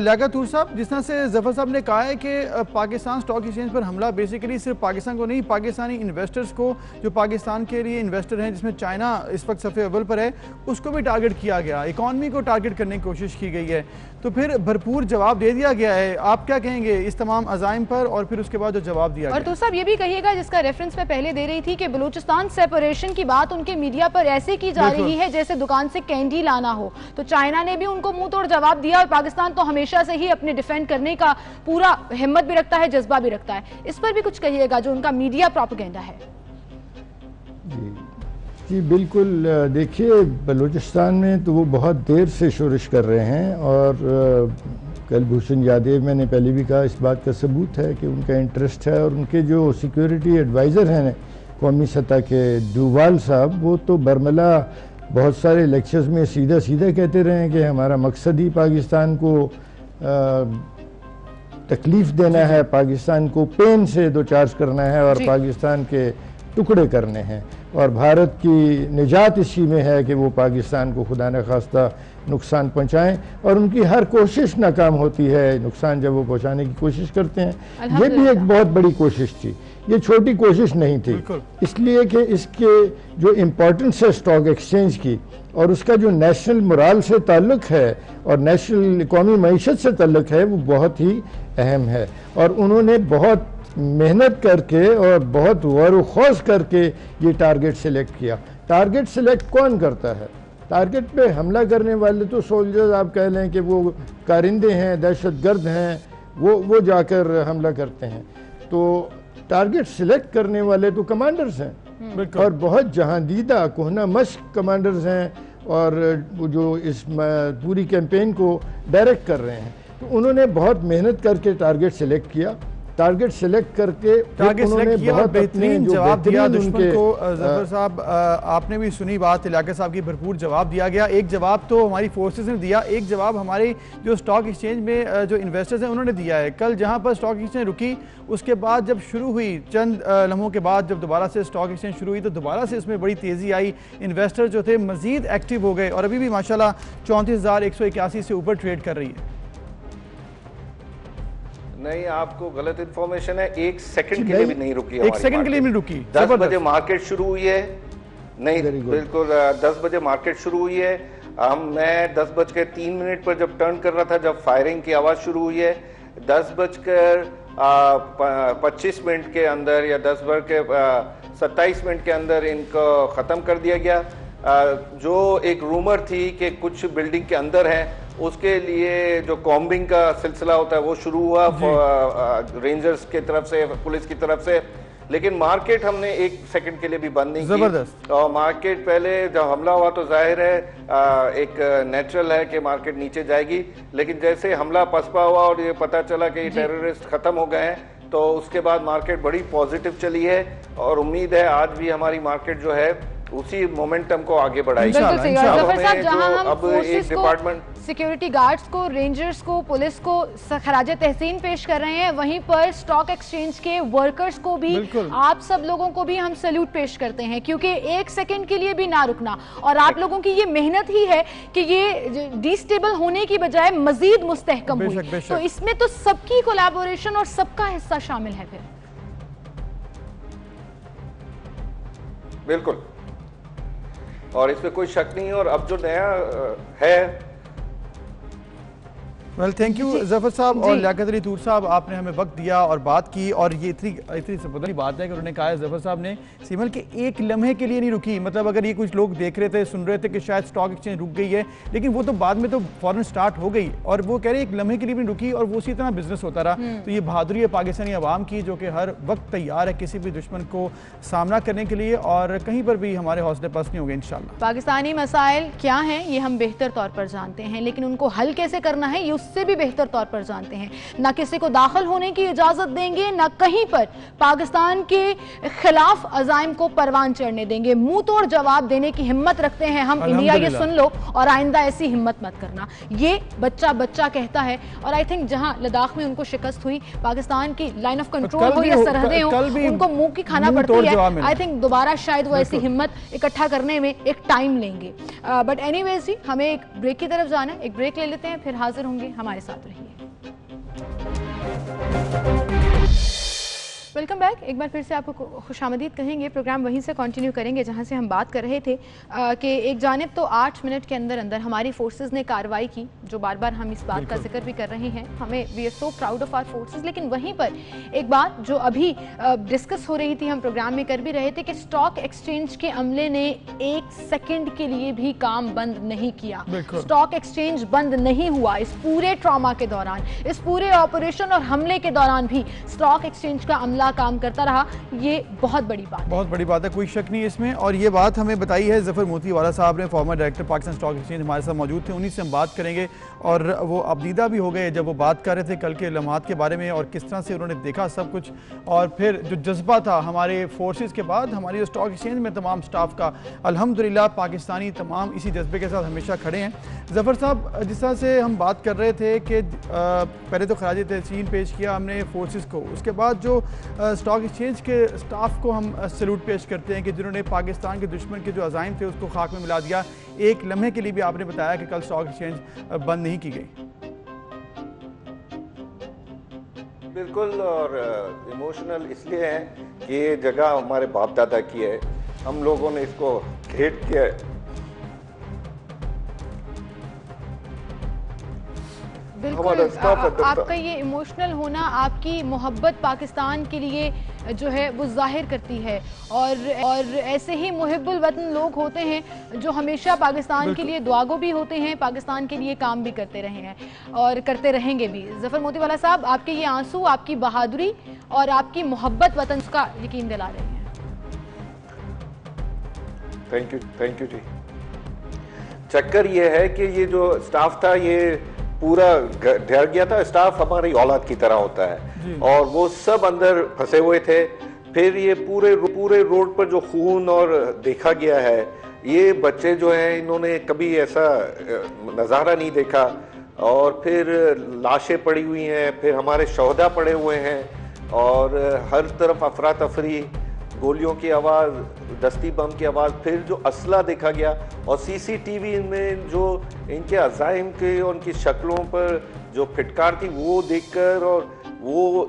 लियाकत तूर साहब, जिस तरह से जफर साहब ने कहा है कि पाकिस्तान स्टॉक एक्सचेंज पर हमला बेसिकली सिर्फ पाकिस्तान को नहीं, पाकिस्तानी इन्वेस्टर्स को जो पाकिस्तान के लिए इन्वेस्टर हैं, जिसमें चाइना इस वक्त सफ़े अव्वल पर है, उसको भी टारगेट किया गया, इकॉनमी को टारगेट करने की कोशिश की गई है, तो फिर भरपूर जवाब दे दिया गया है। आप क्या कहेंगे इस तमाम अज़ाइम पर और फिर उसके बाद जो जवाब दिया और तो साहब ये भी कहिएगा, जिसका रेफरेंस मैं पहले दे रही थी कि बलूचिस्तान सेपरेशन की बात उनके मीडिया पर ऐसे की जा रही है जैसे दुकान से कैंडी लाना हो, तो चाइना ने भी उनको मुंह तोड़ जवाब दिया और पाकिस्तान तो हमेशा से ही अपने डिफेंड करने का पूरा हिम्मत भी रखता है, जज्बा भी रखता है। इस पर भी कुछ कहिएगा जो उनका मीडिया प्रोपेगेंडा है। जी बिल्कुल, देखिए बलूचिस्तान में तो वो बहुत देर से शोरिश कर रहे हैं और कलभूषण यादव, मैंने पहले भी कहा, इस बात का सबूत है कि उनका इंटरेस्ट है और उनके जो सिक्योरिटी एडवाइज़र हैं कौमी सतह के, डूवाल साहब, वो तो बरमला बहुत सारे लेक्चर्स में सीधा सीधा कहते रहे हैं कि हमारा मकसद ही पाकिस्तान को तकलीफ़ देना है, पाकिस्तान को पेन से दो चार्ज करना है और पाकिस्तान के टुकड़े करने हैं, और भारत की निजात इसी में है कि वो पाकिस्तान को खुदा न खास्ता नुकसान पहुंचाएं, और उनकी हर कोशिश नाकाम होती है। नुकसान जब वो पहुंचाने की कोशिश करते हैं, ये भी एक बहुत बड़ी कोशिश थी, ये छोटी कोशिश नहीं थी, इसलिए कि इसके जो इम्पोर्टेंस है स्टॉक एक्सचेंज की और उसका जो नेशनल मोराल से ताल्लुक़ है और नेशनल कौमी मईशत से ताल्लुक़ है, वो बहुत ही अहम है। और उन्होंने बहुत मेहनत करके और बहुत गौर खौज करके ये टारगेट सिलेक्ट किया। टारगेट सिलेक्ट कौन करता है? टारगेट पे हमला करने वाले तो सोल्जर्स, आप कह लें कि वो कारिंदे हैं, दहशतगर्द हैं, वो जाकर हमला करते हैं। तो टारगेट सिलेक्ट करने वाले तो कमांडर्स हैं और बहुत जहांदीदा कोहना मश्क कमांडर्स हैं और जो इस पूरी कैंपेन को डायरेक्ट कर रहे हैं। तो उन्होंने बहुत मेहनत करके टारगेट सिलेक्ट किया, टारगेट सिलेक्ट करके उन्होंने बहुत बेहतरीन जवाब दिया दुश्मन को। जफर साहब, आपने भी सुनी बात, इलाके साहब की भरपूर जवाब दिया गया। एक जवाब तो हमारी फोर्सेस ने दिया, एक जवाब हमारे जो स्टॉक एक्सचेंज में जो इन्वेस्टर्स हैं उन्होंने दिया है। कल जहां पर स्टॉक एक्सचेंज रुकी, उसके बाद जब शुरू हुई, चंद लम्हों के बाद जब दोबारा से स्टॉक एक्सचेंज शुरू हुई, तो दोबारा से इसमें बड़ी तेज़ी आई, इन्वेस्टर जो थे मज़ीद एक्टिव हो गए और अभी भी माशाल्लाह 34,181 से ऊपर ट्रेड कर रही है। नहीं, आपको गलत इन्फॉर्मेशन है, 1 सेकंड के लिए भी नहीं रुकी, 1 सेकंड के लिए भी रुकी। 10 बजे मार्केट शुरू हुई है, नहीं बिल्कुल 10 बजे मार्केट शुरू हुई है। मैं 10:03 पर जब टर्न कर रहा था, जब फायरिंग की आवाज़ शुरू हुई है, 10:25 के अंदर या 10:27 के अंदर इनको ख़त्म कर दिया गया। जो एक रूमर थी कि कुछ बिल्डिंग के अंदर है, उसके लिए जो कॉम्बिंग का सिलसिला होता है वो शुरू हुआ रेंजर्स की तरफ से, पुलिस की तरफ से। लेकिन मार्केट हमने 1 सेकंड के लिए भी बंद नहीं की। जबरदस्त। और मार्केट पहले जब हमला हुआ तो जाहिर है एक नेचुरल है कि मार्केट नीचे जाएगी, लेकिन जैसे हमला पसपा हुआ और ये पता चला कि टेररिस्ट खत्म हो गए हैं तो उसके बाद मार्केट बड़ी पॉजिटिव चली है और उम्मीद है आज भी हमारी मार्केट जो है उसी मोमेंटम को आगे बढ़ाएगी। जहां हम फोर्सेस को, सिक्योरिटी गार्ड्स को, रेंजर्स को, पुलिस को खराज तहसीन पेश कर रहे हैं, वहीं पर स्टॉक एक्सचेंज के वर्कर्स को भी, आप सब लोगों को भी हम सैल्यूट पेश करते हैं, क्योंकि 1 सेकंड के लिए भी ना रुकना और आप लोगों की ये मेहनत ही है कि ये डिस्टेबल होने की बजाय मजीद मुस्तहकम हुई। तो इसमें तो सबकी कोलैबोरेशन और सबका हिस्सा शामिल है फिर। बिल्कुल, और इसमें कोई शक नहीं है। और अब जो नया है, वेल थैंक यू जफर साहब और लियाकत अली तूर साहब, आपने हमें वक्त दिया और बात की, और ये इतनी सबकी बात है कि उन्होंने कहा है जफर साहब ने सीमल के 1 लम्हे के लिए नहीं रुकी। मतलब अगर ये कुछ लोग देख रहे थे, सुन रहे थे कि शायद स्टॉक एक्सचेंज रुक गई है, लेकिन वो तो बाद में तो फौरन स्टार्ट हो गई, और वो कह रहे 1 लम्हे के लिए भी नहीं रुकी और वो उसी तरह बिजनेस होता रहा। तो ये बहादुरी है पाकिस्तानी अवाम की, जो कि हर वक्त तैयार है किसी भी दुश्मन को सामना करने के लिए, और कहीं पर भी हमारे हौसले पस्त नहीं होंगे इंशाल्लाह। पाकिस्तानी मसाइल क्या हैं ये हम बेहतर तौर पर जानते हैं, लेकिन उनको हल कैसे करना है ये उससे भी बेहतर तौर पर जानते हैं। ना किसी को दाखिल होने की इजाजत देंगे, ना कहीं पर पाकिस्तान के खिलाफ अजाइम को परवान चढ़ने देंगे। मुंह तोड़ जवाब देने की हिम्मत रखते हैं हम। इंडिया ये सुन लो और आइंदा ऐसी हिम्मत मत करना, ये बच्चा बच्चा कहता है। और आई थिंक जहां लद्दाख में उनको शिकस्त हुई, पाकिस्तान की लाइन ऑफ कंट्रोल हो या सरहदें हो, उनको मुंह की खाना पड़ती है। आई थिंक दोबारा शायद वो ऐसी हिम्मत इकट्ठा करने में एक टाइम लेंगे। बट एनीवेज जी, हमें एक ब्रेक की तरफ जाना है, एक ब्रेक ले लेते हैं, फिर हाजिर होंगे। हमारे साथ रहिए। Welcome back. एक बार फिर से आपको खुशामदीद कहेंगे। प्रोग्राम वहीं से कंटिन्यू करेंगे जहां से हम बात कर रहे थे कि एक जानिब तो 8 मिनट के अंदर अंदर हमारी फोर्सेस ने कार्रवाई की, जो बार बार हम इस बात का जिक्र भी कर रहे हैं, हमें we are so proud of our forces. लेकिन वहीं पर एक बात जो अभी डिस्कस हो रही थी, हम प्रोग्राम में कर भी रहे थे, कि स्टॉक एक्सचेंज के अमले ने 1 सेकेंड के लिए भी काम बंद नहीं किया। स्टॉक एक्सचेंज बंद नहीं हुआ इस पूरे ट्रॉमा के दौरान, इस पूरे ऑपरेशन और हमले के दौरान भी स्टॉक एक्सचेंज का अमला काम करता रहा। ये बहुत बड़ी बात है, बहुत बड़ी बात है, कोई शक नहीं है इसमें। और ये बात हमें बताई है जफर मोतीवाला साहब ने, farmer director Pakistan stock exchange, हमारे साथ मौजूद थे, उन्हीं से हम बात करेंगे। और वो अबदीदा भी हो गए जब वो बात कर रहे थे कल के लम्हात के बारे में और किस तरह से उन्होंने देखा सब कुछ, और फिर जो जज्बा था हमारे फोर्सेस के बाद हमारी स्टॉक एक्सचेंज में तमाम स्टाफ का, अल्हम्दुलिल्लाह पाकिस्तानी तमाम इसी जज्बे के साथ हमेशा खड़े हैं। जफर साहब, जिस तरह से हम बात कर रहे थे कि पहले तो खराज तहसीन पेश किया हमने फोर्सेस को, उसके बाद जो स्टॉक एक्सचेंज के स्टाफ को हम सैल्यूट पेश करते हैं कि जिन्होंने पाकिस्तान के दुश्मन के जो अज़ाइम थे उसको खाक में मिला दिया। 1 लम्हे के लिए भी आपने बताया कि कल स्टॉक एक्सचेंज बंद नहीं की गई। बिल्कुल, और इमोशनल इसलिए है कि ये जगह हमारे बाप दादा की है, हम लोगों ने इसको क्रिएट किया है। बिल्कुल, आपका ये इमोशनल होना आपकी मोहब्बत पाकिस्तान के लिए जो है वो जाहिर करती है, और ऐसे ही मुहिब्बुल वतन लोग होते हैं जो हमेशा पाकिस्तान के लिए दुआगो भी होते हैं, पाकिस्तान के लिए काम भी करते रहे हैं और करते रहेंगे भी। जफर मोतीवाला साहब, आपके ये आंसू आपकी बहादुरी और आपकी मोहब्बत वतन का यकीन दिला रहे हैं। थैंक यू जी। चक्कर ये है कि ये जो स्टाफ था ये पूरा डर गया था। स्टाफ हमारी औलाद की तरह होता है और वो सब अंदर फंसे हुए थे। फिर ये पूरे रोड पर जो खून और देखा गया है, ये बच्चे जो हैं इन्होंने कभी ऐसा नज़ारा नहीं देखा। और फिर लाशें पड़ी हुई हैं, फिर हमारे शहदा पड़े हुए हैं और हर तरफ अफरा तफरी, गोलियों की आवाज़, दस्ती बम की आवाज़, फिर जो असला देखा गया और सीसीटीवी में जो इनके अज़ाइम के और उनकी शक्लों पर जो फिटकार थी वो देखकर, और वो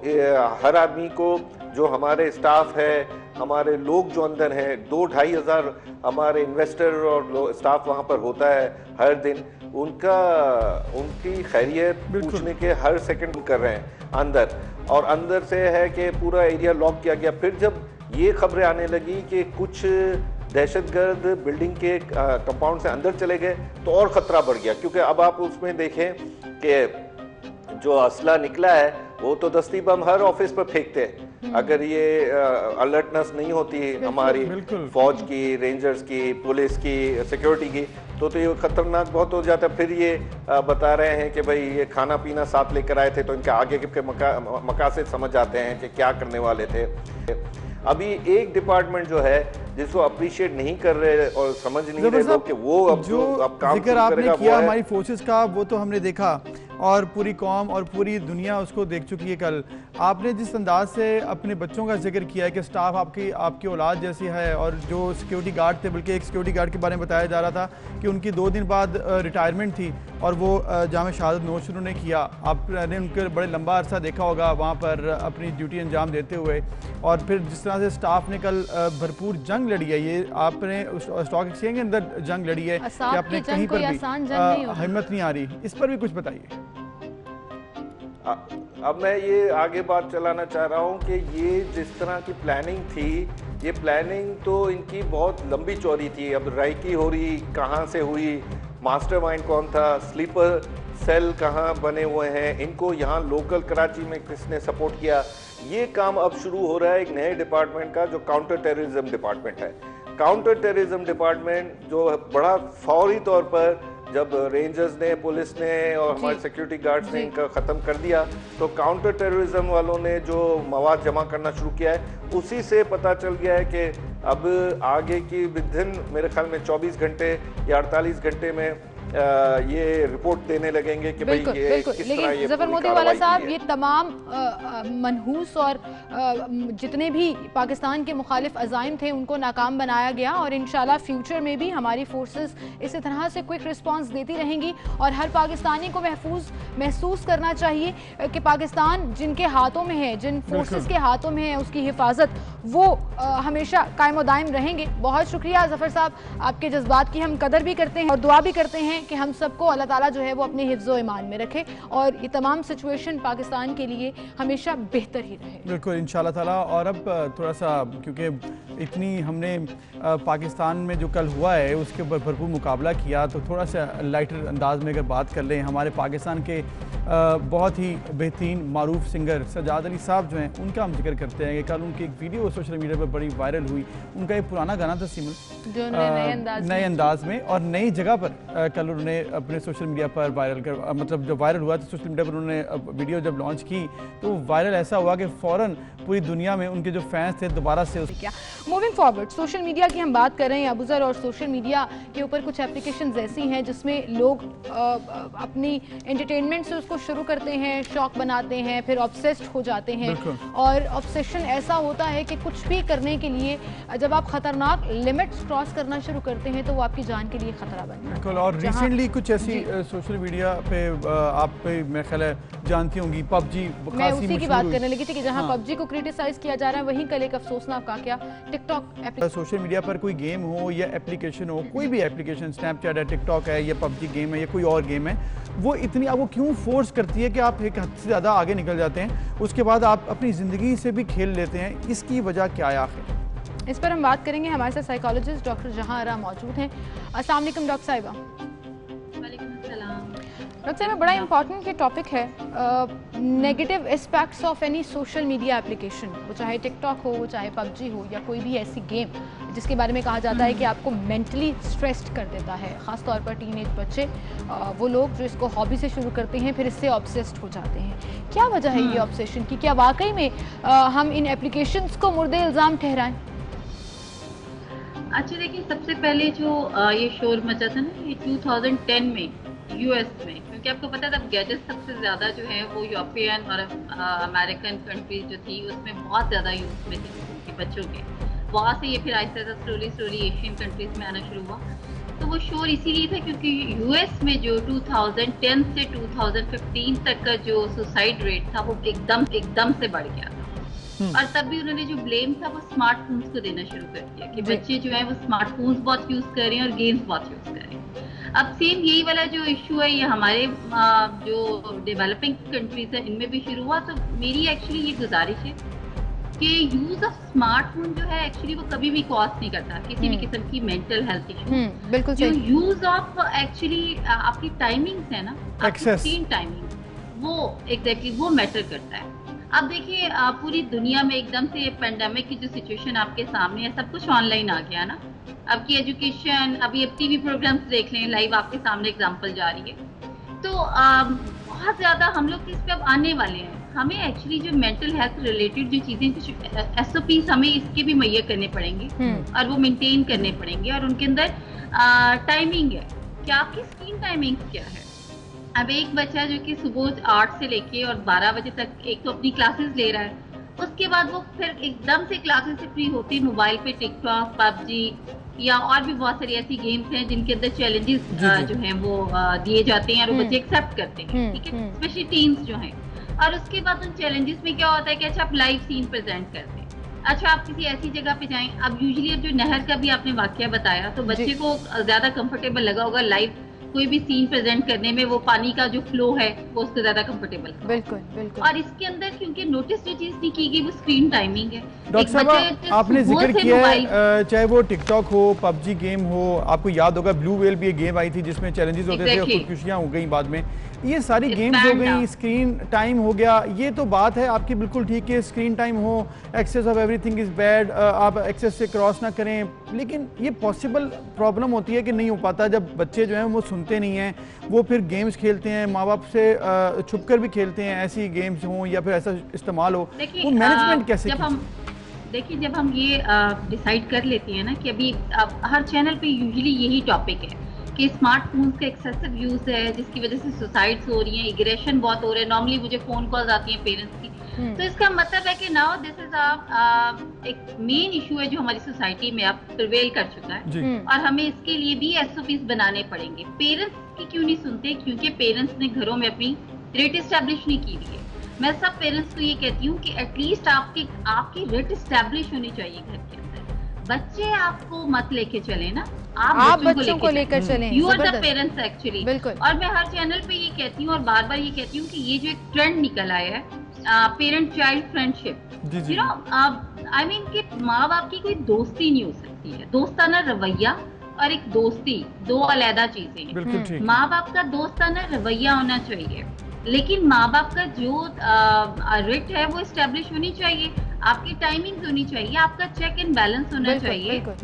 हर आदमी को, जो हमारे स्टाफ है, हमारे लोग जो अंदर हैं, 2-2.5 हज़ार हमारे इन्वेस्टर और स्टाफ वहाँ पर होता है हर दिन, उनकी खैरियत पूछने के हर सेकंड कर रहे हैं अंदर। और अंदर से है कि पूरा एरिया लॉक किया गया। फिर जब ये खबरें आने लगी कि कुछ दहशतगर्द बिल्डिंग के कंपाउंड से अंदर चले गए तो और ख़तरा बढ़ गया, क्योंकि अब आप उसमें देखें कि जो असला निकला है वो तो दस्ती बम हर ऑफिस पर फेंकते हैं, अगर ये अलर्टनेस नहीं होती हमारी फौज की, रेंजर्स की, पुलिस की, सिक्योरिटी की, तो ये खतरनाक बहुत हो जाता। फिर ये बता रहे हैं कि भाई ये खाना पीना साथ लेकर आए थे, तो इनके आगे के मकासद समझ आते हैं कि क्या करने वाले थे। अभी एक डिपार्टमेंट जो है जिसको अप्रिशिएट नहीं कर रहे और समझ नहीं रहे लोग कि वो अब जो अब काम जिक्र आपने किया हमारी फोर्सेस का, वो तो हमने देखा और पूरी कौम और पूरी दुनिया उसको देख चुकी है। कल आपने जिस अंदाज से अपने बच्चों का जिक्र किया है कि स्टाफ आपकी औलाद जैसी है, और जो सिक्योरिटी गार्ड थे, बल्कि एक सिक्योरिटी गार्ड के बारे में बताया जा रहा था कि उनकी 2 दिन बाद रिटायरमेंट थी और वो जामे शहादत नोश उन्होंने किया। आपने उनके बड़े लंबा अरसा देखा होगा वहाँ पर अपनी ड्यूटी अंजाम देते हुए, और फिर जिस तरह से स्टाफ ने कल भरपूर जंग लड़ी है, ये आपने स्टॉक एक्सचेंज के अंदर जंग लड़ी है कि आपने कहीं पर भी हिम्मत नहीं आ रही, इस पर भी कुछ बताइए। अब मैं ये आगे बात चलाना चाह रहा हूँ कि ये जिस तरह की प्लानिंग थी, ये प्लानिंग तो इनकी बहुत लंबी चौड़ी थी। अब राइकी हो रही कहाँ से हुई, मास्टरमाइंड कौन था, स्लीपर सेल कहाँ बने हुए हैं, इनको यहाँ लोकल कराची में किसने सपोर्ट किया, ये काम अब शुरू हो रहा है एक नए डिपार्टमेंट का जो काउंटर टेररिज्म डिपार्टमेंट है। काउंटर टेररिज्म डिपार्टमेंट जो बड़ा फौरी तौर पर जब रेंजर्स ने, पुलिस ने और हमारे सिक्योरिटी गार्ड्स ने इनका ख़त्म कर दिया, तो काउंटर टेररिज्म वालों ने जो मवाद जमा करना शुरू किया है, उसी से पता चल गया है कि अब आगे की विदिन मेरे ख्याल में 24 घंटे या 48 घंटे में ये रिपोर्ट देने लगेंगे कि भाई ये किस तरह ये ज़फ़र मोतीवाला साहब, ये तमाम मनहूस और जितने भी पाकिस्तान के मुखालिफ अज़ाइम थे उनको नाकाम बनाया गया, और इंशाल्लाह फ्यूचर में भी हमारी फोर्सेस इसी तरह से क्विक रिस्पांस देती रहेंगी, और हर पाकिस्तानी को महसूस करना चाहिए कि पाकिस्तान जिनके हाथों में है, जिन फोर्सेस के हाथों में है, उसकी हिफाजत वो हमेशा कायम दायम रहेंगे। बहुत शुक्रिया ज़फ़र साहब, आपके जज्बात की हम कदर भी करते हैं और दुआ भी करते हैं कि हम सबको अल्लाह ताला जो है वो अपने हिफ्ज़ो ईमान में रखे और ये तमाम सिचुएशन पाकिस्तान के लिए हमेशा बेहतर ही रहे। बिल्कुल इंशाल्लाह ताला। और अब थोड़ा सा, क्योंकि इतनी हमने पाकिस्तान में जो कल हुआ है उसके ऊपर भरपूर मुकाबला किया, तो थोड़ा सा लाइटर अंदाज में अगर बात कर लें, हमारे पाकिस्तान के बहुत ही बेहतरीन मारूफ सिंगर सजाद अली साहब जो हैं, उनका हम जिक्र करते हैं कि कल उनकी एक वीडियो सोशल मीडिया पर बड़ी वायरल हुई। उनका एक पुराना गाना था सिमल, जो नए अंदाज में और नई जगह पर कल उन्होंने अपने सोशल मीडिया पर वायरल कर, मतलब जब वायरल हुआ तो सोशल मीडिया पर उन्होंने वीडियो जब लॉन्च की तो वायरल ऐसा हुआ कि फ़ौरन पूरी दुनिया में उनके जो फैंस थे दोबारा से क्या। मूविंग फॉरवर्ड, सोशल मीडिया की हम बात कर रहे हैं अबूज़र, और सोशल मीडिया के ऊपर कुछ एप्लीकेशंस ऐसी हैं जिसमें लोग अपनी एंटरटेनमेंट से उसको शुरू करते हैं, शौक बनाते हैं, फिर ऑब्सेस्ड हो जाते हैं, और ऑब्सेशन ऐसा होता है कि कुछ भी करने के लिए जब आप खतरनाक लिमिट्स क्रॉस करना शुरू करते हैं तो वो आपकी जान के लिए खतरा बन जाता है। और रिसेंटली कुछ ऐसी सोशल मीडिया पे आप मेरे ख्याल है जानती होंगी, पबजी, मैं उसी की बात करने लगी थी कि जहां पबजी को क्रिटिसाइज किया जा रहा है, वहीं कल एक अफसोसनाक वाकया टिकटॉक सोशल मीडिया पर कोई गेम हो या एप्लीकेशन हो, कोई भी एप्लीकेशन, स्नैपचैट है, टिकटॉक है, या पबजी गेम है या कोई और गेम है, वो इतनी आपको क्यों फोर्स करती है कि आप एक हद से ज़्यादा आगे निकल जाते हैं, उसके बाद आप अपनी ज़िंदगी से भी खेल लेते हैं, इसकी वजह क्या है आखिर? इस पर हम बात करेंगे। हमारे साथ साइकोलॉजिस्ट डॉक्टर जहां आरा मौजूद हैं। अस्सलाम वालेकुम डॉक्टर साहिबा। डॉक्टर साहिबा, बड़ा इंपॉर्टेंट ये टॉपिक है, negative aspects of any social media application, वो चाहे टिकटॉक हो, चाहे पबजी हो, या कोई भी ऐसी गेम जिसके बारे में कहा जाता है कि आपको मेंटली स्ट्रेस्ड कर देता है, ख़ासतौर पर टीनेज बच्चे, वो लोग जो इसको हॉबी से शुरू करते हैं फिर इससे ऑब्सेस्ड हो जाते हैं। क्या वजह है ये ऑब्सेशन की? क्या वाकई में हम इन एप्लीकेशंस को मुर्दे इल्ज़ाम ठहराएं? अच्छा देखिए, सबसे पहले जो ये शोर मचा था ना, ये 2010 में यूएस में, क्योंकि आपको पता था गैजेट सबसे ज़्यादा जो है वो यूरोपियन और अमेरिकन कंट्रीज जो थी उसमें बहुत ज़्यादा यूज़ में थी बच्चों के, वहाँ से ये फिर Aahista Aahista slowly Asian countries में आना शुरू हुआ। तो वो शोर इसीलिए था क्योंकि यूएस में जो 2010 से 2015 तक का जो सुसाइड रेट था वो एकदम से बढ़ गया था, और तब भी उन्होंने जो ब्लेम था वो स्मार्टफोन्स को देना शुरू कर दिया कि बच्चे जो है वो स्मार्टफोन्स बहुत यूज़ कर रहे हैं और गेम्स बहुत यूज़ कर रहे हैं। अब सेम यही वाला जो इशू है ये हमारे जो डेवलपिंग कंट्रीज है इनमें भी शुरू हुआ। तो मेरी एक्चुअली ये गुजारिश है कि यूज ऑफ स्मार्टफोन जो है एक्चुअली वो कभी भी कॉज नहीं करता किसी भी किस्म की मेंटल हेल्थ इशू। बिल्कुल जो यूज ऑफ एक्चुअली आपकी टाइमिंग्स है ना, आपकी स्क्रीन टाइमिंग, वो एग्जैक्टली वो मैटर करता है। अब देखिए पूरी दुनिया में एकदम से पेंडेमिक की जो सिचुएशन आपके सामने है, सब कुछ ऑनलाइन आ गया ना। अब की एजुकेशन, अभी अब टीवी प्रोग्राम्स देख लें, लाइव आपके सामने एग्जांपल जा रही है। तो बहुत ज़्यादा हम लोग इस पे अब आने वाले हैं। हमें एक्चुअली जो मेंटल हेल्थ रिलेटेड जो चीज़ें, कुछ SOPs हमें इसके भी मुहैया करने पड़ेंगे और वो मेंटेन करने पड़ेंगे। और उनके अंदर टाइमिंग है कि आपकी स्क्रीन टाइमिंग क्या है। अब एक बच्चा जो कि सुबह 8 से लेके और 12 बजे तक एक तो अपनी क्लासेस ले रहा है, उसके बाद वो फिर एकदम से क्लासेस से फ्री होती मोबाइल पे टिकटॉक, पबजी या और भी बहुत सारी ऐसी गेम्स हैं जिनके अंदर चैलेंजेस जो हैं वो दिए जाते हैं और वो बच्चे एक्सेप्ट करते हैं, ठीक है, स्पेशली टीन्स जो हैं। और उसके बाद उन चैलेंजेस में क्या होता है कि अच्छा आप लाइव सीन प्रेजेंट करते हैं, अच्छा आप किसी ऐसी जगह पे जाएं। अब यूजुअली जो नहर का भी आपने वाकया बताया तो बच्चे को ज्यादा कंफर्टेबल लगा होगा लाइव कोई भी सीन प्रेजेंट करने में, वो पानी का जो फ्लो है वो उसको ज्यादा कंफर्टेबल है। बिल्कुल बिल्कुल। और इसके अंदर क्योंकि नोटिस जो चीज नहीं की गई वो स्क्रीन टाइमिंग है। डॉक्टर साहब आपने जिक्र किया है चाहे वो टिकटॉक हो, पबजी गेम हो, आपको याद होगा ब्लू व्हेल भी एक गेम आई थी जिसमें चैलेंजेस होते थे और खुदकुशियां हो गई बाद में। ये सारी गेम्स हो गई, स्क्रीन टाइम हो गया, ये तो बात है आपकी बिल्कुल ठीक है, स्क्रीन टाइम हो, excess of everything is bad, आप एक्सेस से क्रॉस ना करें। लेकिन ये पॉसिबल प्रॉब्लम होती है कि नहीं हो पाता जब बच्चे जो हैं वो सुनते नहीं हैं, वो फिर गेम्स खेलते हैं, माँ बाप से छुप कर भी खेलते हैं, ऐसी गेम्स हों या फिर ऐसा इस्तेमाल हो, वो मैनेजमेंट कैसे? देखिए जब हम ये डिसाइड कर लेते हैं ना कि अभी हर चैनल पे यूजुअली यही टॉपिक है कि स्मार्टफोन्स का एक्सेसिव यूज है जिसकी वजह से सुसाइड्स हो रही हैं, एग्रेशन बहुत हो रहा है। नॉर्मली मुझे फोन कॉल्स आती हैं पेरेंट्स की, तो इसका मतलब है कि नाउ दिस इज एक मेन इशू है जो हमारी सोसाइटी में अब प्रिवेल कर चुका है और हमें इसके लिए भी SOPs बनाने पड़ेंगे। पेरेंट्स की क्यों नहीं सुनते? क्योंकि पेरेंट्स ने घरों में अपनी रेट एस्टेब्लिश नहीं की हुई है। मैं सब पेरेंट्स को ये कहती हूँ कि एटलीस्ट आपकी रेट एस्टेब्लिश होनी चाहिए घर के अंदर। बच्चे आपको मत लेके चले ना, आप बच्चों को लेकर चलें। You are the parents actually. और मैं हर चैनल पे ये कहती हूँ और बार बार ये कहती हूँ कि ये जो एक ट्रेंड निकल आया है parent child friendship, you know I mean कि माँ बाप की कोई दोस्ती नहीं हो सकती है। दोस्ताना रवैया और एक दोस्ती दो अलग चीजें हैं। माँ बाप का दोस्ताना रवैया होना चाहिए, लेकिन माँ बाप का जो रिट है वो एस्टेब्लिश होनी चाहिए, आपकी टाइमिंग होनी चाहिए, आपका चेक एंड बैलेंस होना चाहिए, आप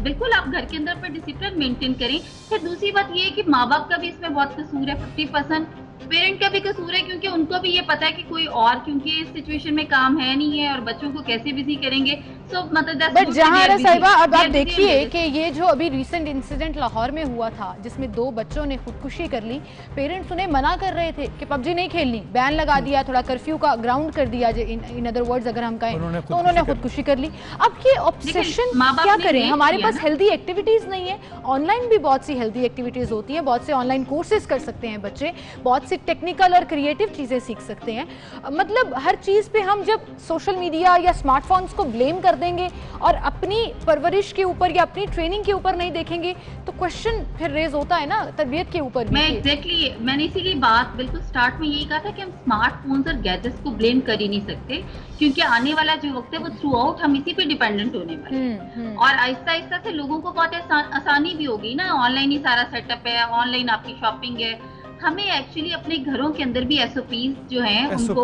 बिल्कुल आप घर के अंदर पर डिसिप्लिन मेंटेन करें। फिर दूसरी बात ये है कि माँ बाप का भी इसमें बहुत कसूर है, 50% पेरेंट का भी कसूर है, क्योंकि उनको भी ये पता है कि कोई और क्योंकि इस सिचुएशन में काम है नहीं है और बच्चों को कैसे बिजी करेंगे। सो मतलब बट जहां साहिबा अब आप देखिए कि ये जो अभी रिसेंट इंसिडेंट लाहौर में हुआ था जिसमें 2 बच्चों ने खुदकुशी कर ली, पेरेंट्स उन्हें मना कर रहे थे कि पबजी नहीं खेलनी, बैन लगा दिया, थोड़ा कर्फ्यू का ग्राउंड कर दिया, इन अदर वर्ड्स अगर हम कहें तो उन्होंने खुदकुशी कर ली। अब ये ऑब्सेशन क्या करें? हमारे पास हेल्दी एक्टिविटीज नहीं है, ऑनलाइन भी बहुत सी हेल्दी एक्टिविटीज होती हैं, बहुत से ऑनलाइन कोर्सेज कर सकते हैं बच्चे, बहुत सी टेक्निकल और क्रिएटिव चीजें सीख सकते हैं। मतलब हर चीज पे हम जब सोशल मीडिया या स्मार्टफोन्स को ब्लेम कर देंगे और अपनी परवरिश के ऊपर या अपनी ट्रेनिंग के ऊपर नहीं देखेंगे तो क्वेश्चन फिर रेज होता है ना तरबियत के ऊपर। मैं एग्जैक्टली मैंने इसीलिए बात बिल्कुल स्टार्ट में यही कहा था कि हम स्मार्टफोन्स और गैजेट्स को ब्लेम कर ही नहीं सकते, क्योंकि आने वाला जो वक्त है वो थ्रू आउट हम इसी पे डिपेंडेंट होने वाले हैं। और आहिस्ता आहिस्ता से लोगों को बहुत आसानी भी होगी ना, ऑनलाइन ही सारा सेटअप है, ऑनलाइन आपकी शॉपिंग है। हमें एक्चुअली अपने घरों के अंदर भी SOPs जो हैं उनको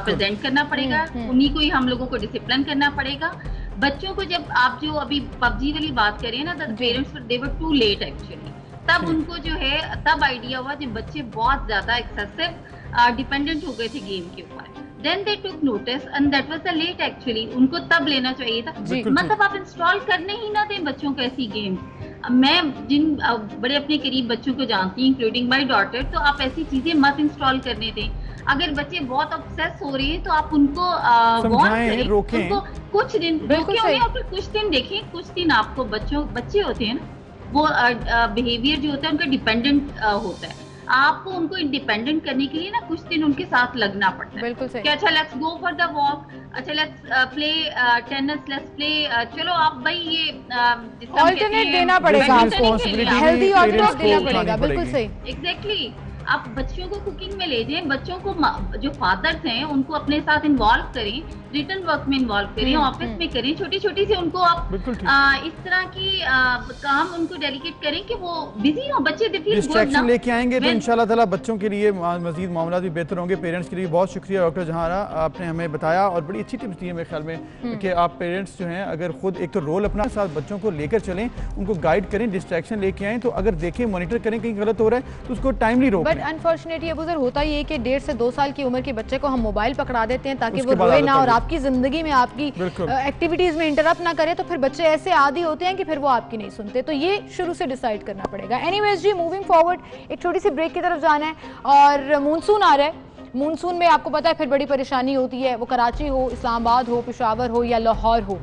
प्रेजेंट करना पड़ेगा, उन्हीं को ही हम लोगों को डिसिप्लिन करना पड़ेगा। बच्चों को जब आप जो अभी पबजी वाली बात करें ना, the parents they were too late actually, तब उनको जो है तब आइडिया हुआ जब बच्चे बहुत ज्यादा एक्सेसिव डिपेंडेंट हो गए थे गेम के ऊपर। Then they took notice and that was the late actually, उनको तब लेना चाहिए था। मतलब आप इंस्टॉल करने ही ना दें बच्चों को ऐसी गेम्स। मैं जिन बड़े अपने करीब बच्चों को जानती हूँ इंक्लूडिंग माय डॉटर, तो आप ऐसी चीजें मत इंस्टॉल करने दें। अगर बच्चे बहुत ऑब्सेस हो रहे हैं तो आप उनको रोकें, उनको कुछ दिन रोकें और फिर कुछ दिन देखें। कुछ दिन आपको बच्चे होते हैं ना, वो बिहेवियर जो होता है उनका डिपेंडेंट होता है, आपको उनको इंडिपेंडेंट करने के लिए ना कुछ दिन उनके साथ लगना पड़ता है। बिल्कुल सही। कि अच्छा let's go for the walk, अच्छा let's play tennis, let's play, चलो आप भाई ये ऑल्टरनेट देना पड़ेगा, हेल्दी ऑल्टरनेट देना पड़ेगा। बिल्कुल सही, एग्जैक्टली। आप बच्चों को कुकिंग में ले जाएं, बच्चों को जो फादर्स हैं उनको अपने साथ इन्वॉल्व करें, रिटर्न वर्क में इन्वॉल्व करें, ऑफिस में करें, छोटी छोटी से उनको आप इस तरह की काम उनको डेलीकेट करें कि वो बिजी हो, बच्चे डिस्ट्रैक्शन लेके आएंगे तो इंशाल्लाह ताला बच्चों के लिए मजीद मामला भी बेहतर होंगे। पेरेंट्स के लिए बहुत शुक्रिया डॉक्टर जहारा, आपने हमें बताया और बड़ी अच्छी टिप्स दी है मेरे ख्याल में कि आप पेरेंट्स जो हैं अगर खुद एक तो रोल अपना साथ बच्चों को लेकर चलें, उनको गाइड करें, डिस्ट्रैक्शन लेके आएँ, तो अगर देखें मॉनिटर करें कहीं गलत हो रहा है तो उसको टाइमली रोकें। बट अनफॉर्चुनेटली अब उधर होता ही है कि 1.5 से 2 साल की उम्र के बच्चे को हम मोबाइल पकड़ा देते हैं ताकि वो रोए ना और आपकी जिंदगी में आपकी एक्टिविटीज में इंटरप्ट ना करे, तो फिर बच्चे ऐसे आदी होते हैं कि फिर वो आपकी नहीं सुनते। तो ये शुरू से डिसाइड करना पड़ेगा। एनीवेज जी, मूविंग फॉरवर्ड, एक छोटी सी ब्रेक की तरफ जाना है और मानसून आ रहा है। मानसून में आपको पता है फिर बड़ी परेशानी होती है, वो कराची हो, इस्लामाबाद हो, पेशावर हो या लाहौर हो,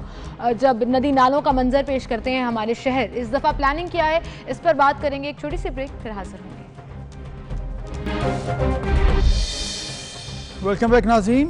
जब नदी नालों का मंजर पेश करते हैं हमारे शहर। इस दफ़ा प्लानिंग क्या है, इस पर बात करेंगे। एक छोटी सी ब्रेक, फिर हाजिर होंगे। वेलकम बैक नाज़रीन।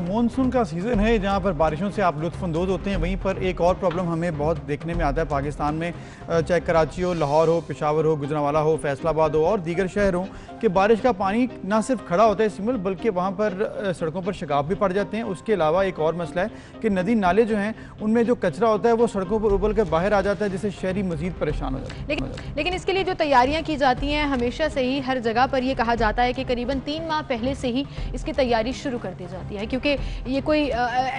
मानसून का सीज़न है जहाँ पर बारिशों से आप लुत्फ़अंदोज़ होते हैं। वहीं पर एक और प्रॉब्लम हमें बहुत देखने में आता है पाकिस्तान में, चाहे कराची हो, लाहौर हो, पेशावर हो, गुजरांवाला हो, फैसलाबाद हो और दीगर शहर हों, कि बारिश का पानी ना सिर्फ खड़ा होता है सिमल, बल्कि वहाँ पर सड़कों पर शिकाफ भी पड़ जाते हैं। उसके अलावा एक और मसला है कि नदी नाले जो हैं उनमें जो कचरा होता है वो सड़कों पर उबल कर बाहर आ जाता है, जिससे शहरी मज़ीद परेशान हो जाते हैं। लेकिन इसके लिए जो तैयारियाँ की जाती हैं, हमेशा से ही हर जगह पर यह कहा जाता है कि करीबन 3 माह पहले से ही इसकी तैयारी शुरू कर दी जाती है, क्योंकि ये कोई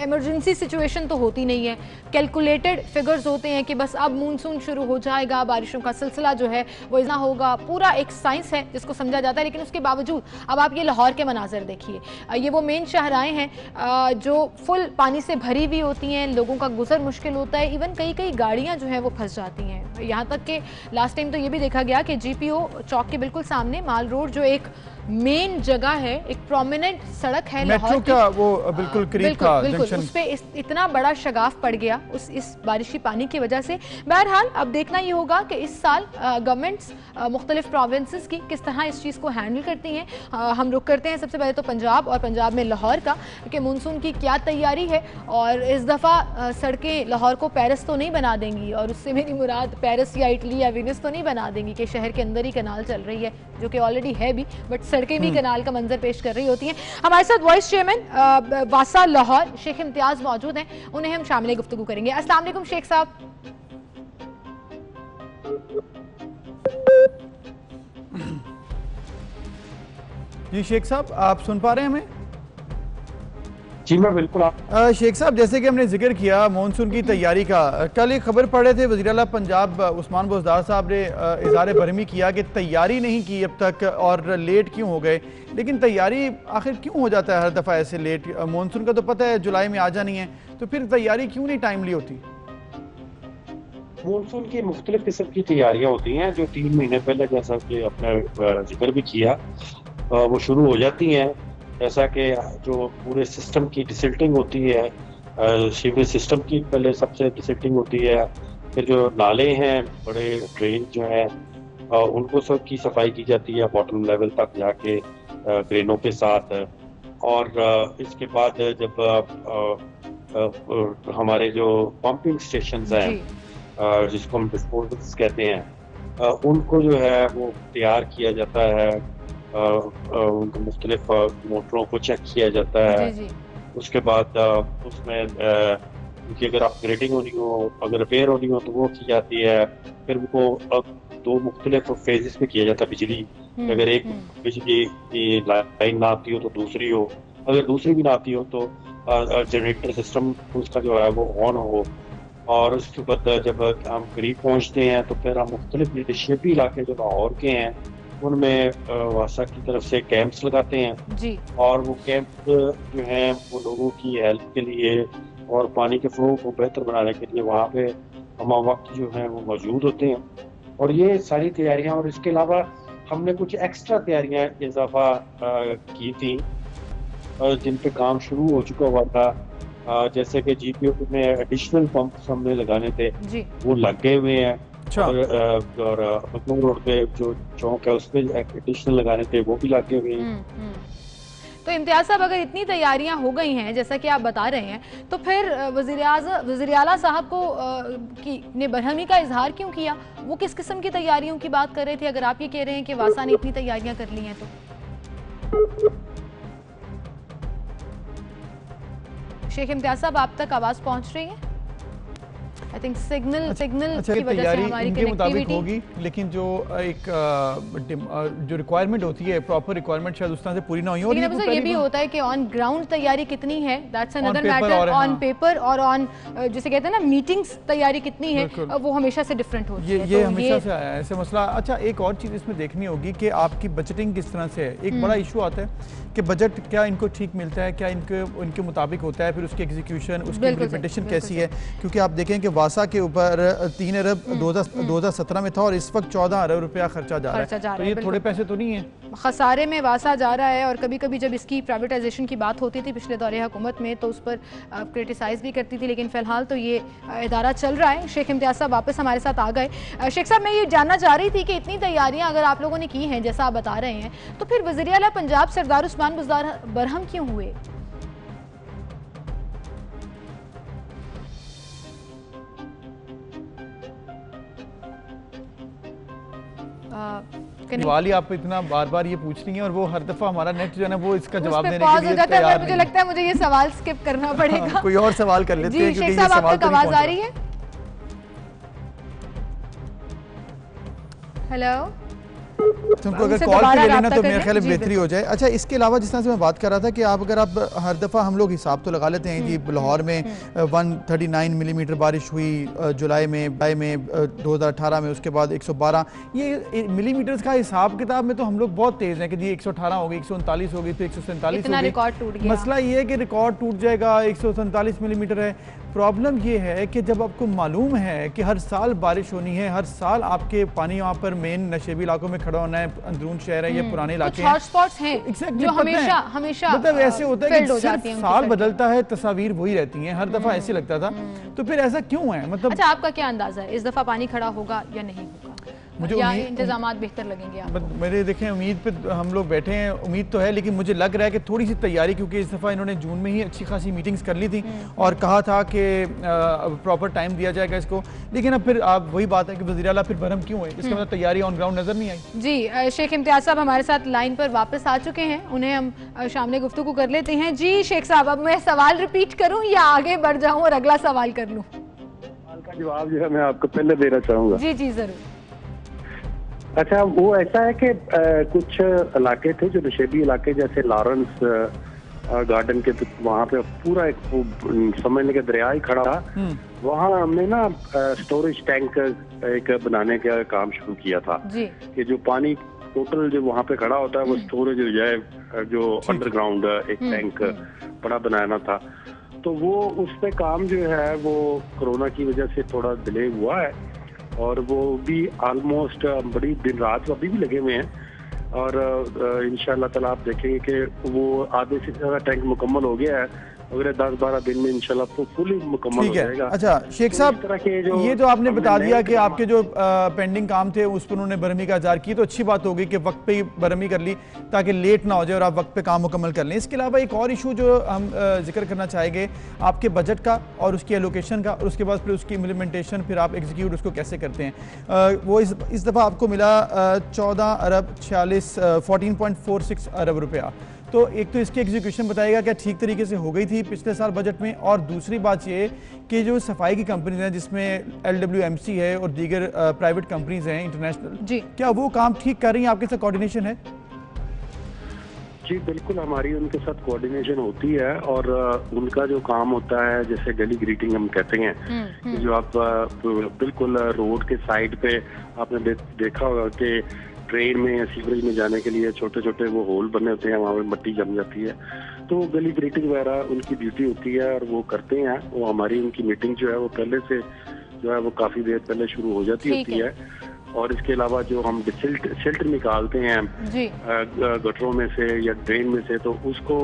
इमरजेंसी सिचुएशन तो होती नहीं है। कैलकुलेटेड फिगर्स होते हैं कि बस अब मानसून शुरू हो जाएगा, बारिशों का सिलसिला जो है वो इतना होगा, पूरा एक साइंस है जिसको समझा जाता है। लेकिन उसके बावजूद अब आप ये लाहौर के मनाजर देखिए, ये वो मेन शाहराएं हैं जो फुल पानी से भरी हुई होती हैं, लोगों का गुजर मुश्किल होता है, इवन कई कई गाड़ियां जो हैं वो फंस जाती हैं। यहाँ तक कि लास्ट टाइम तो ये भी देखा गया कि GPO चौक के बिल्कुल सामने माल रोड जो एक मेन जगह है, एक प्रोमिनेंट सड़क है लाहौर का, वो बिल्कुल करीब था जंक्शन, उस पे इतना बड़ा शगाफ पड़ गया इस बारिशी पानी की वजह से। बहरहाल अब देखना ये होगा कि इस साल गवर्नमेंट्स मुख्तलिफ प्रोविंसेस की किस तरह इस चीज़ को हैंडल करती हैं। हम रुक करते हैं सबसे पहले तो पंजाब, और पंजाब में लाहौर का, कि मानसून की क्या तैयारी है। और इस दफ़ा सड़कें लाहौर को पेरिस तो नहीं बना देंगी, और उससे मेरी मुराद पेरिस या इटली या वेनिस तो नहीं बना देंगी कि शहर के अंदर ही कनाल चल रही है, जो कि ऑलरेडी है भी, बट सड़कें भी कनाल का मंजर पेश कर रही होती हैं। हमारे साथ वाइस चेयरमैन वासा लाहौर शेख इम्तियाज मौजूद हैं, उन्हें हम शामिल गुफ्तगू करेंगे। अस्सलाम वालेकुम शेख साहब। जी शेख साहब, आप सुन पा रहे हैं हमें? जी मैं बिल्कुल। शेख साहब, जैसे कि हमने जिक्र किया मानसून की तैयारी का, कल एक खबर पढ़ रहे थे वज़ीर आला पंजाब उस्मान बुज़दार साहब ने इज़हार बरहमी किया कि तैयारी नहीं की अब तक और लेट क्यों हो गए। लेकिन तैयारी आखिर क्यों हो जाता है हर दफ़ा ऐसे लेट? मानसून का तो पता है जुलाई में आ जानी है, तो फिर तैयारी क्यों नहीं टाइमली होती? मानसून की मुख्तलिफ किस्म की तैयारियाँ होती हैं जो 3 महीने पहले, जैसा कि आपने जिक्र भी किया, वो शुरू हो जाती हैं। जैसा कि जो पूरे सिस्टम की डिसिल्टिंग होती है, सीवरेज सिस्टम की पहले सबसे डिसिल्टिंग होती है, फिर जो नाले हैं, बड़े ड्रेन जो हैं, उनको सब की सफाई की जाती है बॉटम लेवल तक जाके क्रेनों के साथ। और इसके बाद जब हमारे जो पंपिंग स्टेशंस हैं, जिसको हम डिस्पोजल्स कहते हैं, उनको जो है वो तैयार किया जाता है, उनको मुख्तलिफ मोटरों को चेक किया जाता है। उसके बाद उसमें उनकी अगर अपग्रेडिंग होनी हो, अगर रिपेयर होनी हो तो वो की जाती है। फिर उनको अब 2 मुख्तलिफ फेजेस में किया जाता है बिजली। अगर एक बिजली की लाइन ना आती हो तो दूसरी हो, अगर दूसरी भी ना आती हो तो जनरेटर सिस्टम उसका जो है वो ऑन हो। और उसके बाद जब हम करीब पहुँचते हैं तो फिर हम मुख्तलिफ लीडरशिपी इलाके जो लाहौर के हैं उनमें वासा की तरफ से कैंप्स लगाते हैं जी। और वो कैंप जो हैं वो लोगों की हेल्प के लिए और पानी के फ्लो को बेहतर बनाने के लिए वहाँ पे हम वक्त जो हैं वो मौजूद होते हैं। और ये सारी तैयारियाँ, और इसके अलावा हमने कुछ एक्स्ट्रा तैयारियाँ इजाफा की थी जिन पे काम शुरू हो चुका हुआ था। जैसे कि GPO में एडिशनल पंप हमने लगाने थे, वो लगे हुए हैं। और मखनूम रोड पे जो चौक है उस पे एडिशनल लगाने थे, वो भी लगे हुए हैं। तो इम्तियाज साहब, अगर इतनी तैयारियां हो गई हैं जैसा कि आप बता रहे हैं, तो फिर वज़ीर आला साहब को ने बरहमी का इजहार क्यों किया? वो किस किस्म की तैयारियों की बात कर रहे थे, अगर आप ये कह रहे हैं कि वासा ने इतनी तैयारियां कर ली हैं तो? शेख इम्तियाज साहब, आप तक आवाज पहुंच रही है? आई थिंक सिग्नल की वजह से हमारी कनेक्टिविटी होगी, लेकिन जो एक जो रिक्वायरमेंट होती है, प्रॉपर रिक्वायरमेंट शायद उस तरह से पूरी ना हुई हो। लेकिन ये भी होता है कि ऑन ग्राउंड तैयारी कितनी है, that's another matter. On paper और ऑन जिसे कहते हैं ना मीटिंग्स, तैयारी कितनी है, वो हमेशा से डिफरेंट होती है। ये हमेशा से आया है ऐसे मसला। अच्छा, एक और चीज़ इसमें देखनी होगी कि आपकी बजटिंग किस तरह से है। एक बड़ा इशू आता है कि बजट क्या इनको ठीक मिलता है, क्या इनके मुताबिक होता है, फिर उसकी एग्जीक्यूशन, उसकी इम्प्लीमेंटेशन कैसी है। क्योंकि आप देखें कि वासा के ऊपर 3 अरब 2017 में था और इस वक्त 14 अरब रुपया खर्चा जा रहा है। तो ये थोड़े पैसे तो नहीं है, खसारे में वासा जा रहा है। और कभी कभी जब इसकी प्राइवेटाइजेशन की बात होती थी पिछले दौरे हुकूमत में, तो उस पर क्रिटिसाइज भी करती थी, लेकिन फिलहाल तो ये इदारा चल रहा है। शेख इम्तियाज साहब वापस हमारे साथ आ गए। शेख साहब, मैं ये जानना चाह रही थी कि इतनी तैयारियां अगर आप लोगों ने की हैं जैसा आप बता रहे हैं, तो फिर वज़ीर आला पंजाब सरदार उस्मान बुज़दार बरहम क्यों हुए? दिवाली आप इतना बार बार ये पूछ रही हैं और वो हर दफा हमारा नेट जो है ना वो इसका जवाब देने के लिए तैयार नहीं। मुझे लगता है मुझे ये सवाल स्किप करना पड़ेगा। कोई और सवाल कर लेते हैं, क्योंकि ये सवाल तो आवाज आ रही है। हेलो, तुमको अगर कॉल पे ले लेना तो मेरे ख्याल में बेहतरी हो जाए। अच्छा, इसके अलावा जिस तरह से मैं बात कर रहा था कि अगर आप हर दफ़ा हम लोग हिसाब तो लगा लेते हैं कि लाहौर में 139 मिलीमीटर बारिश हुई जुलाई में 2018 में, उसके बाद 112, ये मिलीमीटर्स का हिसाब किताब में तो हम लोग बहुत तेज़ हैं कि जी 118 हो गई, 139 हो गई, फिर 147 हो गई। रिकॉर्ड टूट गया। मसला ये है कि रिकॉर्ड टूट जाएगा, 147 मिलीमीटर है। प्रॉब्लम ये है कि जब आपको मालूम है कि हर साल बारिश होनी है, हर साल आपके पानी वहाँ पर मेन नशेबी इलाकों में खड़ा होना है, अंदरून शहर है, ये पुराने इलाके हैं, हॉटस्पॉट्स हैं जो हमेशा मतलब ऐसे होता है कि सिर्फ साल बदलता है, तस्वीर वही रहती है, हर दफा ऐसे लगता था। तो फिर ऐसा क्यों है? मतलब अच्छा, आपका क्या अंदाजा है, इस दफा पानी खड़ा होगा या नहीं होगा? मुझे इंतजामात बेहतर लगेंगे आपको? मेरे देखें, उम्मीद पे हम लोग बैठे हैं, उम्मीद तो है, लेकिन मुझे लग रहा है कि थोड़ी सी तैयारी, क्योंकि इस दफ़ा इन्होंने जून में ही अच्छी खासी मीटिंग्स कर ली थी और कहा था कि प्रॉपर टाइम दिया जाएगा इसको। लेकिन अब फिर आप वही बात है कि वज़ीर आला फिर बरहम क्यों है, इसका मतलब तैयारी ऑन ग्राउंड नजर नहीं आई। जी, शेख इम्तियाज साहब हमारे साथ लाइन पर वापस आ चुके हैं, उन्हें हम सामने गुफ्तगू कर लेते हैं। जी शेख साहब, अब मैं सवाल रिपीट करूँ या आगे बढ़ जाऊँ और अगला सवाल कर लूँ? सवाल का जवाब जो है मैं आपको पहले देना चाहूँगा। जी जी जरूर। अच्छा, वो ऐसा है कि कुछ इलाके थे जो नशेबी इलाके, जैसे लॉरेंस गार्डन के, तो वहाँ पे पूरा एक समझ लें कि दरिया ही खड़ा था। वहाँ हमने ना स्टोरेज टैंक एक बनाने का काम शुरू किया था कि जो पानी टोटल जो वहाँ पे खड़ा होता है वो स्टोरेज हो जाए, जो अंडरग्राउंड एक टैंक बड़ा बनाना था। तो वो उस पे काम जो है वो कोरोना की वजह से थोड़ा डिले हुआ है और वो भी ऑलमोस्ट बड़ी दिन रात अभी भी लगे हुए हैं और इंशाल्लाह ताला आप देखेंगे कि वो आधे से ज़्यादा टैंक मुकम्मल हो गया है। अगले 10-12 दिन में इंशाल्लाह तो फुली मुकम्मल हो जाएगा। अच्छा शेख साहब, ये तो आपने बता दिया कि आपके जो पेंडिंग काम थे उस पर उन्होंने बरहमी का इज़हार की, तो अच्छी बात होगी कि वक्त पे ही बरहमी कर ली ताकि लेट ना हो जाए और आप वक्त पे काम मुकम्मल कर लें। इसके अलावा एक और इशू जो हम जिक्र करना चाहेंगे, आपके बजट का और उसकी एलोकेशन का, और उसके बाद फिर उसकी इम्प्लीमेंटेशन, फिर आप एग्जीक्यूट उसको कैसे करते हैं। वो इस दफ़ा आपको मिला 14 अरब 14.46 अरब रुपया। तो एक तो इसकी एग्जीक्यूशन बताइएगा क्या ठीक तरीके से हो गई थी पिछले साल बजट में, और दूसरी बात ये कि जो सफाई की कंपनीज हैं जिसमें LWMC है और दीगर प्राइवेट कंपनीज हैं इंटरनेशनल, क्या वो काम ठीक कर रही हैं? आपके साथ कोऑर्डिनेशन है? जी बिल्कुल, हमारी उनके साथ कोऑर्डिनेशन होती है और उनका जो काम होता है जैसे गली ग्रीटिंग हम कहते हैं, जो आप बिल्कुल रोड के साइड पे आपने देखा होगा कि ट्रेन में या सीवरेज में जाने के लिए छोटे छोटे वो होल बने होते हैं, वहाँ पे मिट्टी जम जाती है, तो गली ग्रीटिंग वगैरह उनकी ड्यूटी होती है और वो करते हैं। वो हमारी उनकी मीटिंग जो है वो पहले से जो है वो काफी देर पहले शुरू हो जाती होती है। और इसके अलावा जो हम सिल्ट निकालते हैं गटरों में से या ड्रेन में से, तो उसको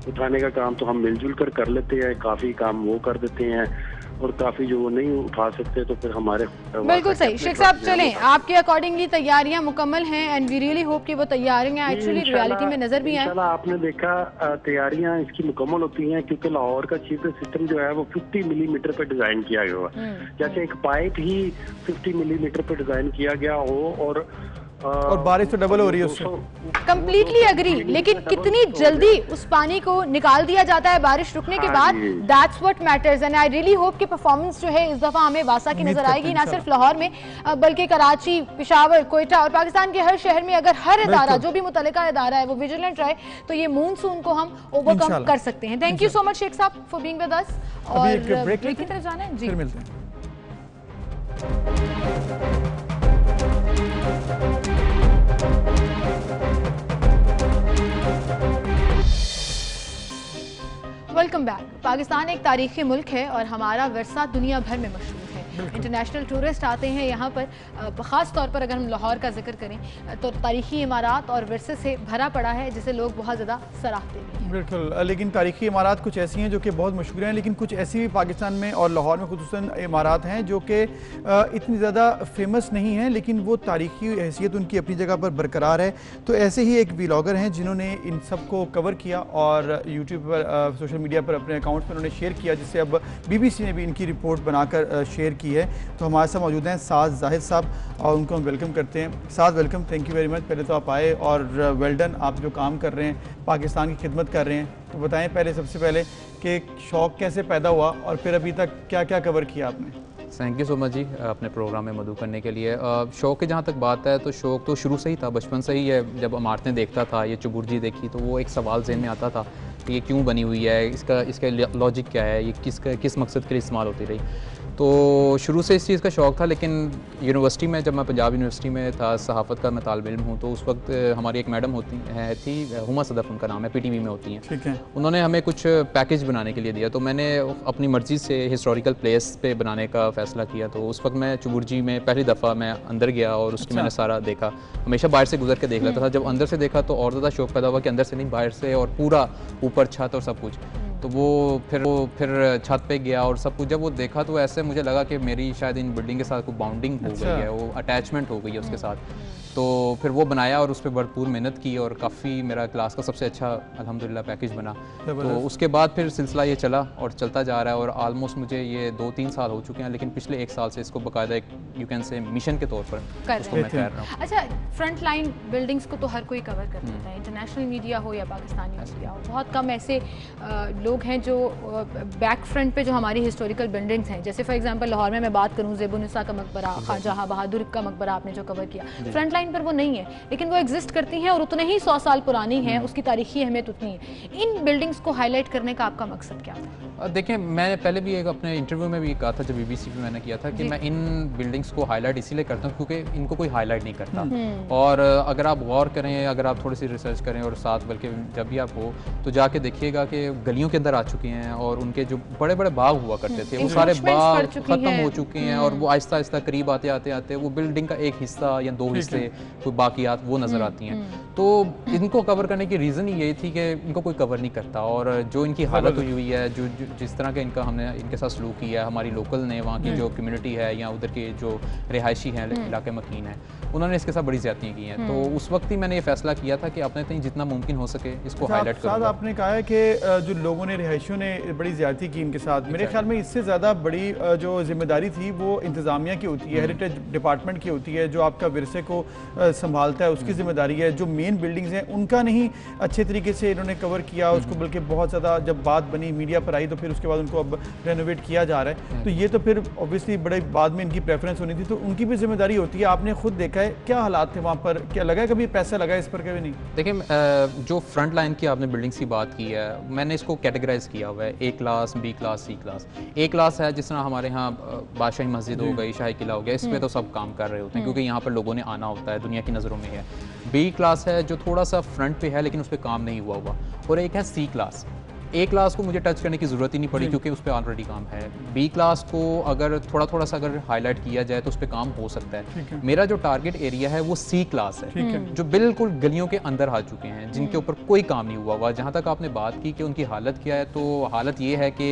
उठाने का काम तो हम मिलजुल कर लेते हैं, काफी काम वो कर देते हैं। और काफी जो वो नहीं उठा सकते, तो फिर हमारे बिल्कुल सही। शेख साहब चलें, आपके अकॉर्डिंगली तैयारियां मुकम्मल हैं एंड वी रियली होप कि वो तैयारियां एक्चुअली रियलिटी में नजर भी आए। इंशाल्लाह आपने देखा तैयारियां इसकी मुकम्मल होती हैं, क्योंकि लाहौर का चीफ सिस्टम जो है वो 50 मिलीमीटर पे डिजाइन किया गया है। जैसे एक पाइप ही 50 मिलीमीटर पे डिजाइन किया गया हो, और बारिश तो डबल हो रही है उससे। कंप्लीटली एग्री, लेकिन कितनी जल्दी उस पानी को निकाल दिया जाता है बारिश रुकने के बाद, that's what matters. And I really hope कि परफॉर्मेंस जो है इस दफा हमें वासा की नजर आएगी, ना सिर्फ लाहौर में बल्कि कराची, पेशावर, कोयटा और पाकिस्तान के हर शहर में। अगर हर इदारा जो भी मुतल्लिका इदारा है वो विजिलेंट रहे तो ये मूनसून को हम ओवरकम कर सकते हैं। Thank you so much Sheikh sahab for being with us. और ब्रेक की तरफ जाना है जी, फिर मिलते हैं। Welcome back. पाकिस्तान एक तारीखी मुल्क है और हमारा विरसा दुनिया भर में मशहूर है। इंटरनेशनल टूरिस्ट आते हैं यहाँ पर, ख़ास तौर पर अगर हम लाहौर का जिक्र करें तो तारीखी इमारत और विरसे से भरा पड़ा है जिसे लोग बहुत ज़्यादा सराहते हैं। बिल्कुल, लेकिन तारीखी इमारत कुछ ऐसी हैं जो कि बहुत मशहूर हैं, लेकिन कुछ ऐसी भी पाकिस्तान में और लाहौर में खुसूसन इमारत हैं जो कि इतनी ज़्यादा फेमस नहीं हैं, लेकिन वो तारीखी हैसियत उनकी अपनी जगह पर बरकरार है। तो ऐसे ही एक व्लॉगर हैं जिन्होंने इन सब को कवर किया और यूट्यूब पर, सोशल मीडिया पर अपने अकाउंट्स पर उन्होंने शेयर किया, जिससे अब BBC ने भी इनकी रिपोर्ट बनाकर शेयर की है। तो हमारे साथ मौजूद हैं साद जाहिद साहब और उनको हम वेलकम करते हैं। Saad welcome, thank you very much. पहले तो आप आए और वेल डन, आप जो काम कर रहे हैं पाकिस्तान की खिदमत कर रहे हैं। तो बताएं पहले, सबसे पहले कि शौक़ कैसे पैदा हुआ और फिर अभी तक क्या क्या कवर किया आपने। थैंक यू सो मच जी अपने प्रोग्राम में मदऊ करने के लिए। शौक़ की जहाँ तक बात है तो शौक़ तो शुरू से ही था, बचपन से ही है। जब इमारतें देखता था, ये चुबुर्जी देखी तो वो एक सवाल ज़हन में आता था कि ये क्यों बनी हुई है, इसका लॉजिक क्या है, ये किस मकसद के लिए इस्तेमाल होती रही। तो शुरू से इस चीज़ का शौक़ था। लेकिन यूनिवर्सिटी में, जब मैं पंजाब यूनिवर्सिटी में था, सहाफ़त का मैं तालिब इल्म हूँ, तो उस वक्त हमारी एक मैडम थी हुमा सदफ़ उनका नाम है, PTV में होती हैं। ठीक है। उन्होंने हमें कुछ पैकेज बनाने के लिए दिया, तो मैंने अपनी मर्ज़ी से हिस्टोरिकल प्लेस पे बनाने का फ़ैसला किया। तो उस वक्त मैं चुबुर्जी में पहली दफ़ा मैं अंदर गया और उसकी मैंने सारा देखा। हमेशा बाहर से गुजर के देख लेता था, जब अंदर से देखा तो और ज़्यादा शौक़ पैदा हुआ कि अंदर से नहीं, बाहर से, और पूरा ऊपर छत और सब कुछ। तो वो फिर छत पे गया और सब कुछ जब वो देखा तो ऐसे मुझे लगा कि मेरी शायद इन बिल्डिंग के साथ कोई बाउंडिंग हो गई है, वो अटैचमेंट हो गई है उसके साथ। तो फिर वो बनाया और उस पर भरपूर मेहनत की और काफ़ी मेरा क्लास का सबसे अच्छा अल्हम्दुलिल्लाह पैकेज बना। तो उसके बाद फिर सिलसिला ये चला और चलता जा रहा है और आलमोस्ट मुझे ये 2-3 साल हो चुके हैं, लेकिन पिछले 1 साल से इसको बाकायदा एक यू कैन से मिशन के तौर पर उसको मैं कर रहा हूँ। अच्छा, फ्रंट लाइन बिल्डिंग्स को तो हर कोई कवर कर लेता है, इंटरनेशनल मीडिया हो या पाकिस्तानी मीडिया हो। बहुत कम ऐसे लोग हैं जो बैक फ्रंट पे जो हमारी हिस्टोरिकल बिल्डिंग्स हैं, जैसे फॉर एग्जांपल लाहौर में मैं बात करूँ ज़ेबुन्निसा का मकबरा, ख्वाजा बहादुर का मकबरा आपने जो कवर किया, फ्रंट लाइन पर वो नहीं है, लेकिन वो एग्जिस्ट करती हैं और उतने ही 100 साल पुरानी हैं, उसकी तारीखी अहमियत उतनी है। इन बिल्डिंग्स को हाईलाइट करने का आपका मकसद क्या था? देखिए, मैंने पहले भी एक अपने इंटरव्यू में भी कहा था, जब BBC पे मैंने किया था कि मैं इन बिल्डिंग्स को हाईलाइट इसीलिए करता हूँ क्योंकि इनको कोई हाईलाइट नहीं करता। और अगर आप गौर करें, अगर आप थोड़ी सी रिसर्च करें और साथ बल्कि जब भी आप हो तो जाके देखिएगा कि गलियों के अंदर आ चुके हैं और उनके जो बड़े बड़े बाग हुआ करते थे वो सारे बाग ख़त्म हो चुके हैं और वो आहिस्ता आहिस्ता करीब आते आते आते वो बिल्डिंग का एक हिस्सा या 2 हिस्से कोई बाकियात वो नज़र आती हैं। तो इनको कवर करने की रीज़न ही यही थी कि इनको कोई कवर नहीं करता और जो इनकी हालत हुई है, जो जिस तरह का हमने इनके साथ सलूक किया है, हमारी लोकल ने, वहाँ की जो कम्युनिटी है या उधर के जो रिहायशी हैं, इलाके मकीन है, उन्होंने इसके साथ बड़ी ज़्यादतियाँ की हैं। तो उस वक्त ही मैंने ये फैसला किया था कि अपने तक जितना मुमकिन हो सके इसको हाईलाइट करूँगा। आपने कहा है कि जो लोगों ने, रिहायशियों ने बड़ी ज़्यादती की इनके साथ, मेरे ख्याल में इससे ज़्यादा बड़ी जो जिम्मेदारी थी वो इंतज़ामिया की होती है, हेरिटेज डिपार्टमेंट की होती है, जो आपका विरसे को संभालता है, उसकी जिम्मेदारी है। जो मेन बिल्डिंग्स हैं उनका नहीं अच्छे तरीके से इन्होंने कवर किया उसको, बल्कि बहुत ज़्यादा जब बात बनी, मीडिया पर आई, तो फिर उसके बाद उनको अब रेनोवेट किया जा रहा है। तो ये तो फिर ऑब्वियसली बड़े बाद में इनकी प्रेफरेंस होनी थी, तो उनकी भी जिम्मेदारी होती है। आपने खुद देखा है क्या हालात थे वहाँ पर, क्या लगा है कभी पैसा लगा इस पर? कभी नहीं। देखिए, जो फ्रंट लाइन की आपने बिल्डिंग्स की बात की है, मैंने इसको कैटेगराइज किया हुआ है, A class, B class, C class. A class है जिस तरह हमारे यहाँ बादशाही मस्जिद हो गई, शाही किला हो गया, इस पर तो सब काम कर रहे होते हैं क्योंकि यहाँ पर लोगों ने आना होता है, दुनिया की नज़रों में है। B क्लास है जो थोड़ा सा फ्रंट पे है लेकिन उस पर काम नहीं हुआ। और एक है C क्लास। A क्लास को मुझे टच करने की ज़रूरत ही नहीं पड़ी क्योंकि उस पर ऑलरेडी काम है। B क्लास को अगर थोड़ा सा अगर हाईलाइट किया जाए तो उस पर काम हो सकता है। मेरा जो टारगेट एरिया है वो C क्लास है, जो बिल्कुल गलियों के अंदर आ चुके हैं, जिनके ऊपर कोई काम नहीं हुआ। जहाँ तक आपने बात की कि उनकी हालत क्या है, तो हालत ये है कि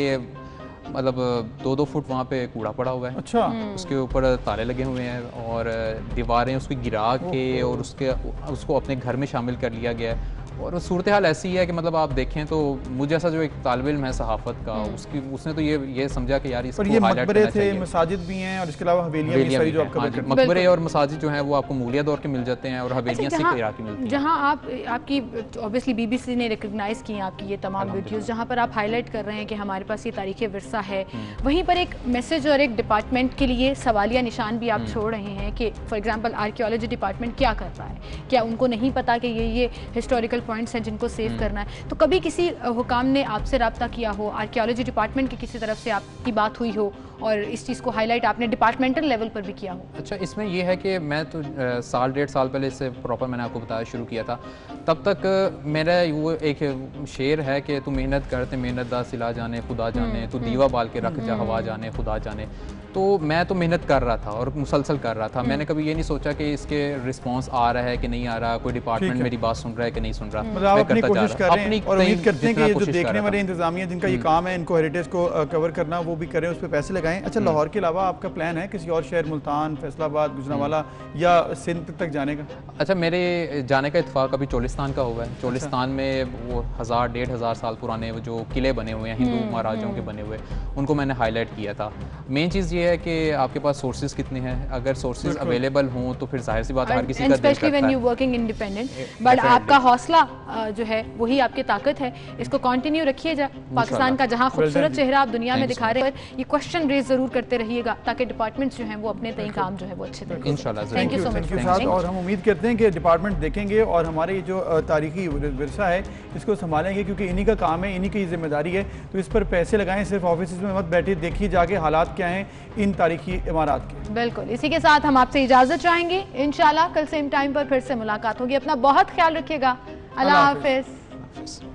मतलब 2-2 फुट वहाँ पे कूड़ा पड़ा हुआ है। अच्छा। उसके ऊपर ताले लगे हुए हैं और दीवारें उसकी गिरा के और उसको अपने घर में शामिल कर लिया गया है। और सूरत हाल ऐसी है कि मतलब आप देखें तो मुझे ऐसा जो एक तालिब इल्म है सहाफ़त का, उसने तो ये समझा कि यार इसको हाईलाइट करना चाहिए। मसाजिद भी हैं और इसके अलावा हवेलियां भी सारी जो आप कवर करते हैं। मकबरे और मसाजिद जो हैं वो आपको मूलिया दौर के मिल जाते हैं और हवेलियां सिख इराकी मिलती हैं। जहां आपकी ऑब्वियसली बीबीसी ने रिकॉग्नाइज की आपकी ये तमाम वीडियोस, जहां पर आप हाईलाइट कर रहे हैं कि हमारे पास ये तारीख़ी विरसा है, वहीं पर एक मैसेज और एक डिपार्टमेंट के लिए सवालिया निशान भी आप छोड़ रहे हैं कि फॉर एग्जाम्पल आर्कियोलॉजी डिपार्टमेंट क्या कर रहा है, क्या उनको नहीं पता कि ये हिस्टोरिकल पॉइंट्स हैं जिनको सेव करना है? तो कभी किसी हुकाम ने आपसे रब्ता किया हो, आर्कियोलॉजी डिपार्टमेंट की किसी तरफ से आपकी बात हुई हो और इस चीज़ को हाईलाइट आपने डिपार्टमेंटल लेवल पर भी किया हो? अच्छा, इसमें यह है कि मैं तो 1.5 साल पहले इससे प्रॉपर मैंने आपको बताया शुरू किया था, तब तक मेरा वो एक शेर है कि तू मेहनत करते मेहनत दा सिला जाने खुदा जाने, तू दीवा बाल के रख जा हवा जाने खुदा जाने। तो मैं तो मेहनत कर रहा था और मुसलसल कर रहा था। मैंने कभी ये नहीं सोचा कि इसके रिस्पांस आ रहा है कि नहीं आ रहा, कोई डिपार्टमेंट मेरी बात सुन रहा है कि नहीं सुन रहा। मतलब आप अपनी कोशिश कर रहे हैं और उम्मीद करते हैं कि ये जो देखने वाले इंतजामिया जिनका ये काम है, इनको हेरिटेज को कवर करना, वो भी करें, उस पर पैसे लगाएं। अच्छा, लाहौर के अलावा आपका प्लान है किसी और शहर, मुल्तान, फैसलाबाद, गुजरांवाला या सिंध तक जाने का? अच्छा, मेरे जाने का इत्तेफाक अभी चोलिस्तान का हुआ है। चोलिस्तान में वो 1000-1500 साल पुराने जो किले बने हुए हैं हिंदू महाराजाओं के बने हुए, उनको मैंने हाईलाइट किया था। मेन चीज़ ये है कि आपके पास सोर्सेज कितने हैं, अगर सोर्सेज अवेलेबल हों तो फिर जाहिर सी बात है हर किसी का दिल करता है। Specially when you working independent, but आपका हौसला जो है वही आपकी ताकत है, इसको कंटिन्यू रखिएगा। पाकिस्तान का जहां खूबसूरत चेहरा आप दुनिया में दिखा रहे हैं, ये क्वेश्चन रेज जरूर करते रहिएगा ताकि डिपार्टमेंट्स जो हैं वो अपने तय काम जो है वो अच्छे तरीके से इंशाल्लाह। Thank you so much. और हम उम्मीद करते हैं कि डिपार्टमेंट देखेंगे और हमारे जो तारीखी विरसा है इसको संभालेंगे, क्योंकि इन्हीं का काम है, इन्हीं की जिम्मेदारी है। तो इस पर पैसे लगाएं, सिर्फ ऑफिस में मत बैठे, देखिए जाके हालात क्या हैं इन तारीखी इमारत के। बिल्कुल, इसी के साथ हम आपसे इजाजत चाहेंगे। इंशाल्लाह कल सेम टाइम पर फिर से मुलाकात होगी। अपना बहुत ख्याल रखिएगा। अल्लाह हाफिज।